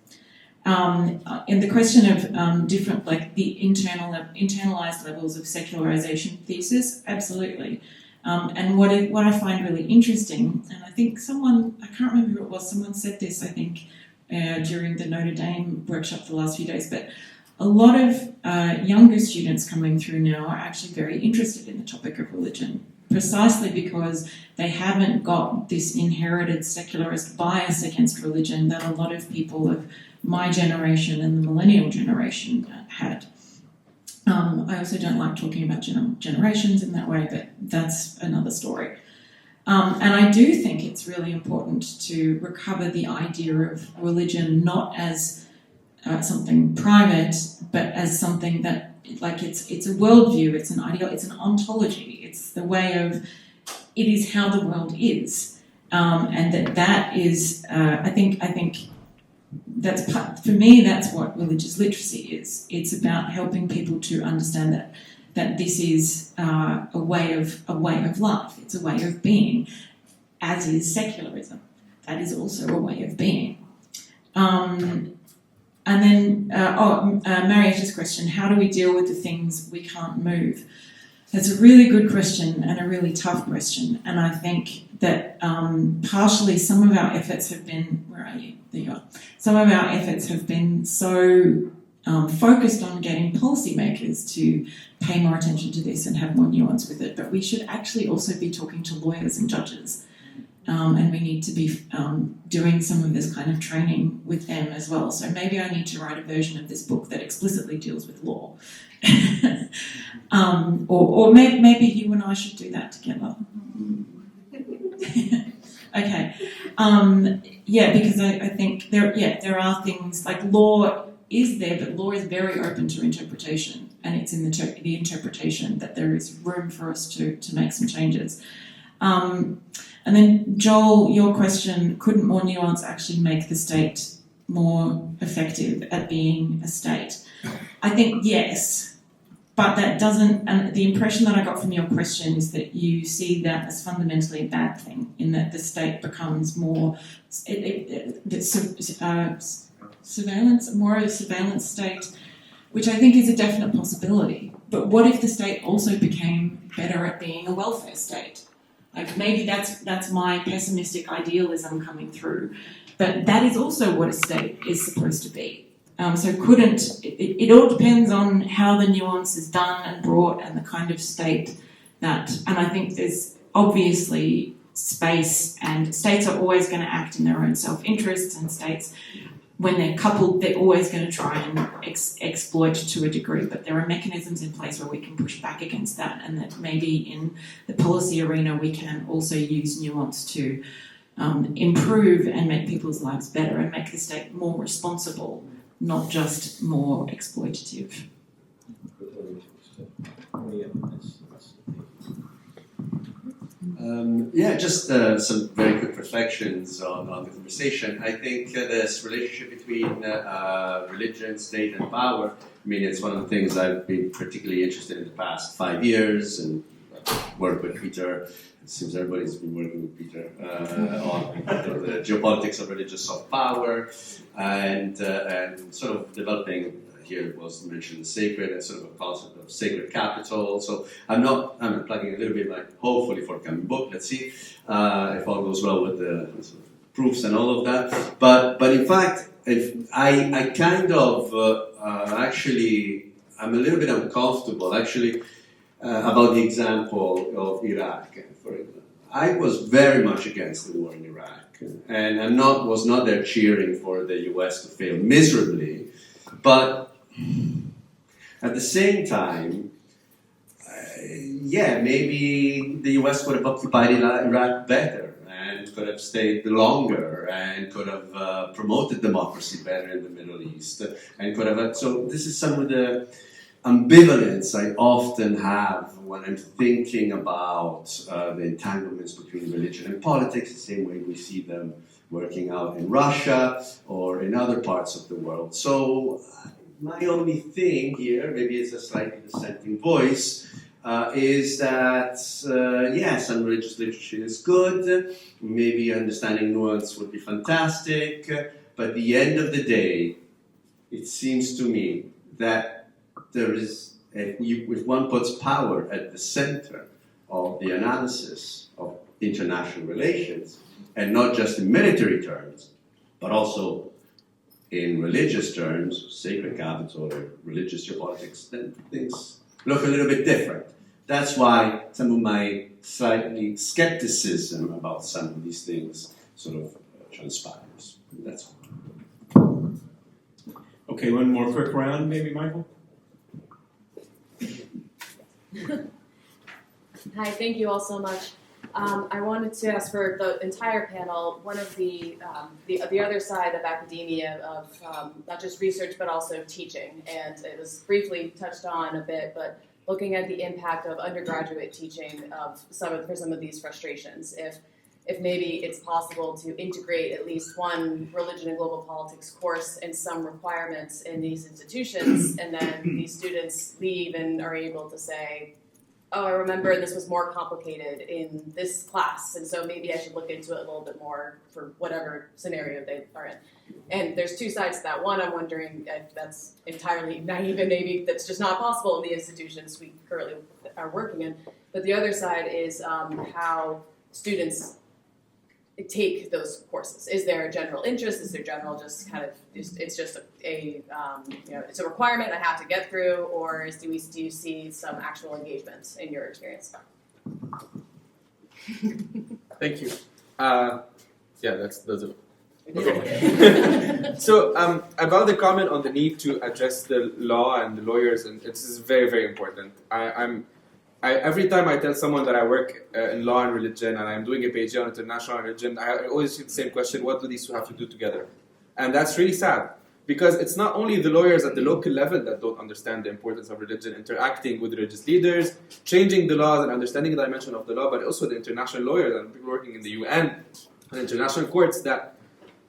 In the question of different, the internalized levels of secularization thesis, absolutely. And what I find really interesting, and I think I can't remember who it was, someone said this, I think, during the Notre Dame workshop the last few days, but a lot of younger students coming through now are actually very interested in the topic of religion, precisely because they haven't got this inherited secularist bias against religion that a lot of people of my generation and the millennial generation had. I also don't like talking about generations in that way, but that's another story. And I do think it's really important to recover the idea of religion not as something private, but as something that, it's a worldview, it's an ideal, it's an ontology, it's the way of it is how the world is, and that is, I think that's for me. That's what religious literacy is. It's about helping people to understand that this is a way of life. It's a way of being, as is secularism. That is also a way of being. And then, Marietta's question: how do we deal with the things we can't move? That's a really good question and a really tough question. And I think that partially some of our efforts have been, where are you? There you are. Some of our efforts have been so focused on getting policymakers to pay more attention to this and have more nuance with it. But we should actually also be talking to lawyers and judges. And we need to be doing some of this kind of training with them as well. So maybe I need to write a version of this book that explicitly deals with law. Or maybe you and I should do that together. Okay. Because I think there are things like law is there, but law is very open to interpretation, and it's in the interpretation that there is room for us to make some changes. And then, Joel, your question, couldn't more nuance actually make the state more effective at being a state? I think yes, but that doesn't, and the impression that I got from your question is that you see that as fundamentally a bad thing, in that the state becomes more, surveillance, more of a surveillance state, which I think is a definite possibility. But what if the state also became better at being a welfare state? Like maybe that's my pessimistic idealism coming through, but that is also what a state is supposed to be. So it all depends on how the nuance is done and brought and the kind of state and I think there's obviously space, and states are always going to act in their own self-interests, and states, when they're coupled, they're always going to try and exploit to a degree, but there are mechanisms in place where we can push back against that, and that maybe in the policy arena we can also use nuance to improve and make people's lives better and make the state more responsible, not just more exploitative. Just some very quick reflections on the conversation. I think this relationship between religion, state, and power, it's one of the things I've been particularly interested in the past 5 years, and worked with Peter. It seems everybody's been working with Peter on the geopolitics of religious soft power, and sort of developing. Here was mentioned the sacred and sort of a concept of sacred capital. So I'm plugging a little bit, hopefully for a coming book. Let's see if all goes well with the sort of proofs and all of that. But in fact, I kind of actually I'm a little bit uncomfortable actually about the example of Iraq. For example, I was very much against the war in Iraq, and was not there cheering for the U.S. to fail miserably, but at the same time, maybe the US could have occupied Iraq better and could have stayed longer and could have promoted democracy better in the Middle East and could have. So this is some of the ambivalence I often have when I'm thinking about the entanglements between religion and politics, the same way we see them working out in Russia or in other parts of the world. So my only thing here, maybe it's a slightly dissenting voice, is that, some religious literature is good, maybe understanding nuance would be fantastic, but at the end of the day, it seems to me that there is, if one puts power at the center of the analysis of international relations, and not just in military terms, but also in religious terms, sacred capital or religious geopolitics, then things look a little bit different. That's why some of my slightly skepticism about some of these things sort of transpires. That's all. Okay, one more quick round, maybe, Michael? Hi, thank you all so much. I wanted to ask for the entire panel, one of the other side of academia of not just research but also teaching, and it was briefly touched on a bit, but looking at the impact of undergraduate teaching for some of these frustrations. If maybe it's possible to integrate at least one religion and global politics course and some requirements in these institutions, and then these students leave and are able to say, oh, I remember this was more complicated in this class, and so maybe I should look into it a little bit more for whatever scenario they are in. And there's two sides to that. One, I'm wondering if that's entirely naive and maybe that's just not possible in the institutions we currently are working in. But the other side is how students take those courses. Is there a general interest? Is there general just kind of, it's just it's a requirement I have to get through, or do you see some actual engagement in your experience? Thank you. Those are. Okay. So about the comment on the need to address the law and the lawyers, and this is very, very important. Every time I tell someone that I work in law and religion and I'm doing a PhD on international religion, I always see the same question: what do these two have to do together? And that's really sad, because it's not only the lawyers at the local level that don't understand the importance of religion interacting with religious leaders, changing the laws and understanding the dimension of the law, but also the international lawyers and people working in the UN and international courts that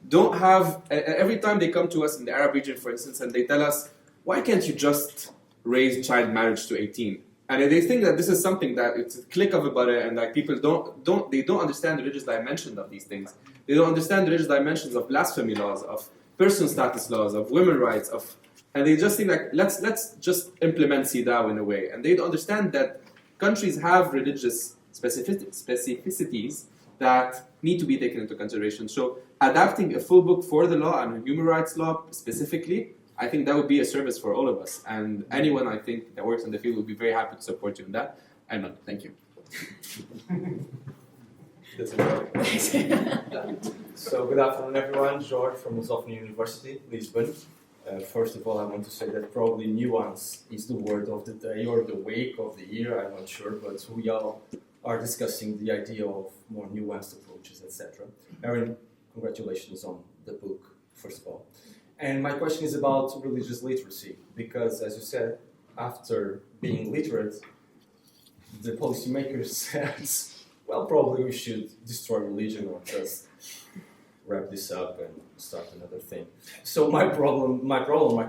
don't have, every time they come to us in the Arab region, for instance, and they tell us, why can't you just raise child marriage to 18? And they think that this is something that it's a click of a button, and like people don't understand the religious dimensions of these things. They don't understand the religious dimensions of blasphemy laws, of personal status laws, of women's rights, and they just think like let's just implement CEDAW in a way. And they don't understand that countries have religious specificities that need to be taken into consideration. So adapting a full book for the law and human rights law specifically, I think that would be a service for all of us. And anyone, I think, that works in the field would be very happy to support you in that. I'm not. Thank you. So good afternoon, everyone. George from Bologna University, Lisbon. First of all, I want to say that probably nuance is the word of the day or the week of the year, I'm not sure, but we all are discussing the idea of more nuanced approaches, etc. Erin, congratulations on the book, first of all. And my question is about religious literacy, because as you said, after being literate, the policymakers said, well, probably we should destroy religion or just wrap this up and start another thing. So my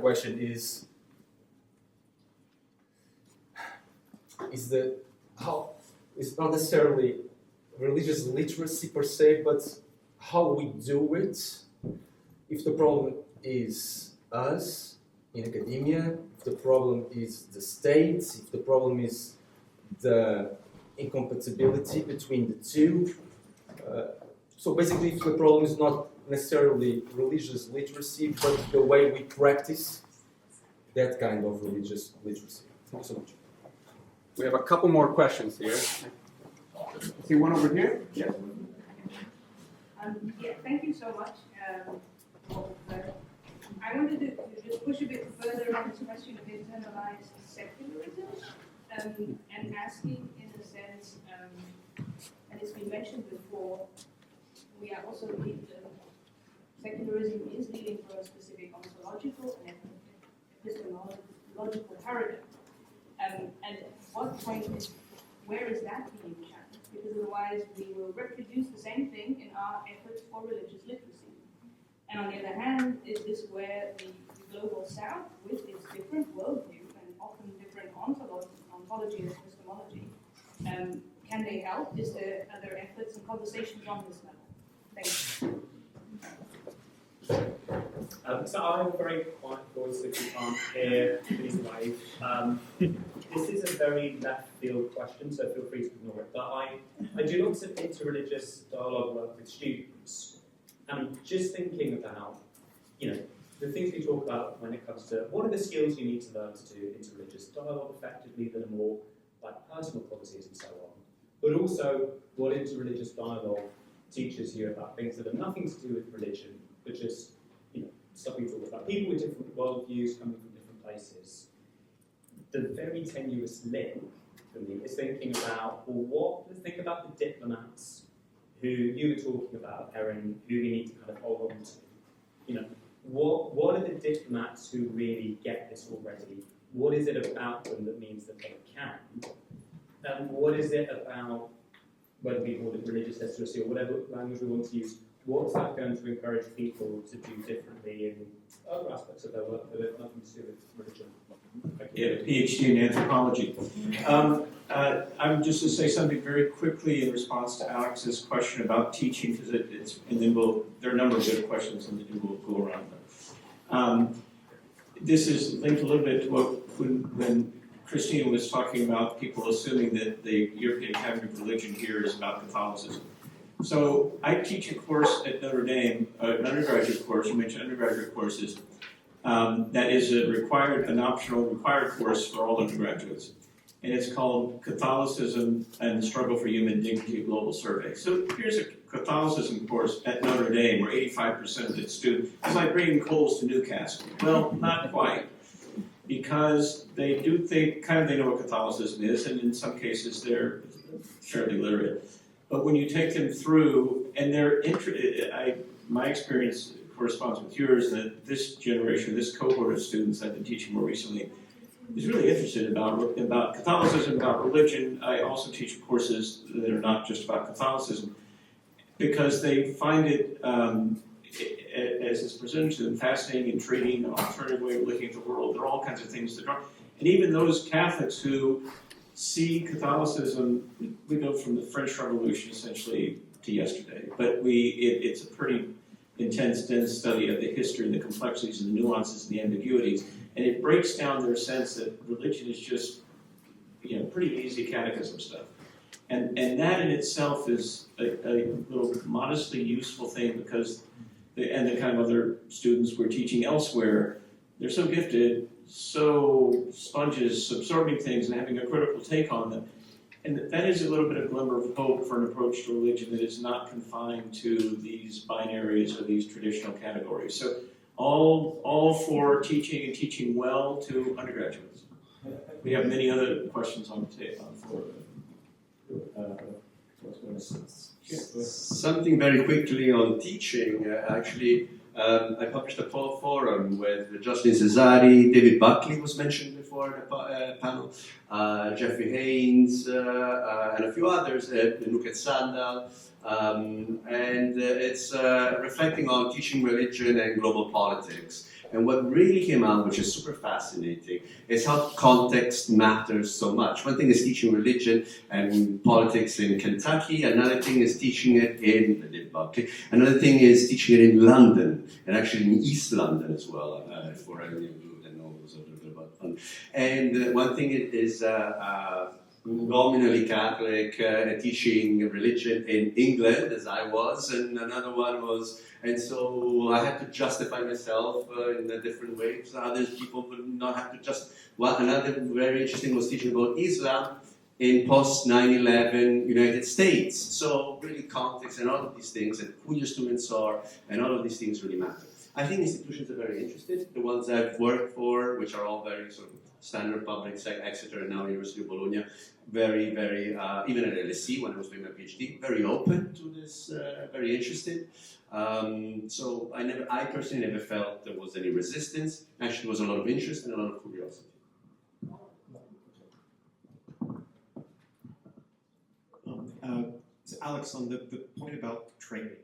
question is it's not necessarily religious literacy per se, but how we do it. If the problem is us in academia, if the problem is the state, if the problem is the incompatibility between the two. So basically, if the problem is not necessarily religious literacy, but the way we practice that kind of religious literacy. Thank you so much. We have a couple more questions here. See one over here? Yes. Thank you so much. I wanted to just push a bit further on this question of internalized secularism and asking, in a sense, and it's been mentioned before, we are also secularism is leading to a specific ontological and epistemological paradigm. And at what point where is that being challenged? Because otherwise we will reproduce the same thing in our efforts for religious literacy. And on the other hand, is this where the global south, with its different worldview and often different ontology and epistemology, can they help? Is there other efforts and conversations on this level? Thank you. So I'm a very quiet voice if you can't hear these waves. This is a very left field question, so feel free to ignore it. But I do lots of interreligious dialogue work with students, and I'm just thinking about, the things we talk about when it comes to what are the skills you need to learn to do interreligious dialogue effectively that are more like personal qualities and so on. But also what interreligious dialogue teaches you about things that have nothing to do with religion, but just stuff we talk about. People with different worldviews coming from different places. The very tenuous link for me is thinking about, think about the diplomats who you were talking about, Erin, who you need to kind of hold on to. What are the diplomats who really get this already what is it about them that means that they can? And what is it about, whether we call it religious literacy or whatever language we want to use, what's that going to encourage people to do differently in other aspects of their work that have nothing to do with religion? Yeah, PhD in anthropology. I'm just to say something very quickly in response to Alex's question about teaching, because and then there are a number of good questions, and then we'll go around them. This is linked a little bit to when Kristina was talking about people assuming that the European Academy of Religion here is about Catholicism. So I teach a course at Notre Dame, an undergraduate course. You mentioned undergraduate courses. That is an optional required course for all undergraduates. And it's called Catholicism and the Struggle for Human Dignity, a Global Survey. So here's a Catholicism course at Notre Dame where 85% of its students, it's like bringing coals to Newcastle. Well, not quite. Because they know what Catholicism is, and in some cases they're fairly literate. But when you take them through, and my experience corresponds with yours, that this generation, this cohort of students I've been teaching more recently, is really interested about Catholicism, about religion. I also teach courses that are not just about Catholicism, because they find it, as it's presented to them, fascinating, intriguing, an alternative way of looking at the world. There are all kinds of things that draw. And even those Catholics who see Catholicism, we go from the French Revolution essentially to yesterday, but it's a pretty intense, dense study of the history and the complexities and the nuances and the ambiguities, and it breaks down their sense that religion is just, pretty easy catechism stuff. And that in itself is a little modestly useful thing, because the kind of other students we're teaching elsewhere, they're so gifted, so sponges, absorbing things and having a critical take on them. And that is a little bit of glimmer of hope for an approach to religion that is not confined to these binaries or these traditional categories. So all for teaching and teaching well to undergraduates. We have many other questions on the table. Something very quickly on teaching. I published a forum with Justin Cesari, David Buckley was mentioned before in the panel, Jeffrey Haynes, and a few others, Nuket Sandal, and it's reflecting on teaching religion and global politics. And what really came out, which is super fascinating, is how context matters so much. One thing is teaching religion and politics in Kentucky, another thing is teaching it in Buckley, another thing is teaching it in London, and actually in East London as well, for any of you that know a little bit about fun. And one thing is nominally Catholic, teaching religion in England, as I was, and another one was, and so I had to justify myself in a different way. So other people would not have to just. Another very interesting was teaching about Islam in post 9/11 United States. So really context and all of these things, and who your students are, and all of these things really matter. I think institutions are very interested. The ones I've worked for, which are all very sort of standard public, Exeter, and now University of Bologna, very, very, even at LSE when I was doing my PhD, very open to this, very interested. So I personally never felt there was any resistance. Actually, there was a lot of interest and a lot of curiosity. So Alex, on the point about training,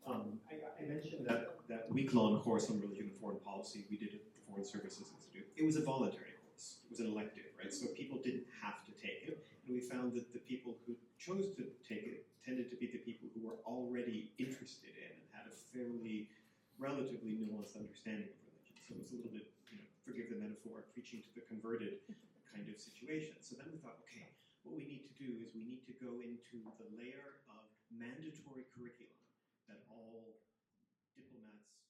I mentioned that week-long course on religion and foreign policy we did at the Foreign Services Institute. It was a voluntary course. It was an elective, right? So people didn't have to take it. And we found that the people who chose to take it tended to be the people who were already interested in and had a fairly, relatively nuanced understanding of religion. So it was a little bit, forgive the metaphor, preaching to the converted kind of situation. So then we thought, okay, what we need to do is we need to go into the layer of mandatory curriculum that all diplomats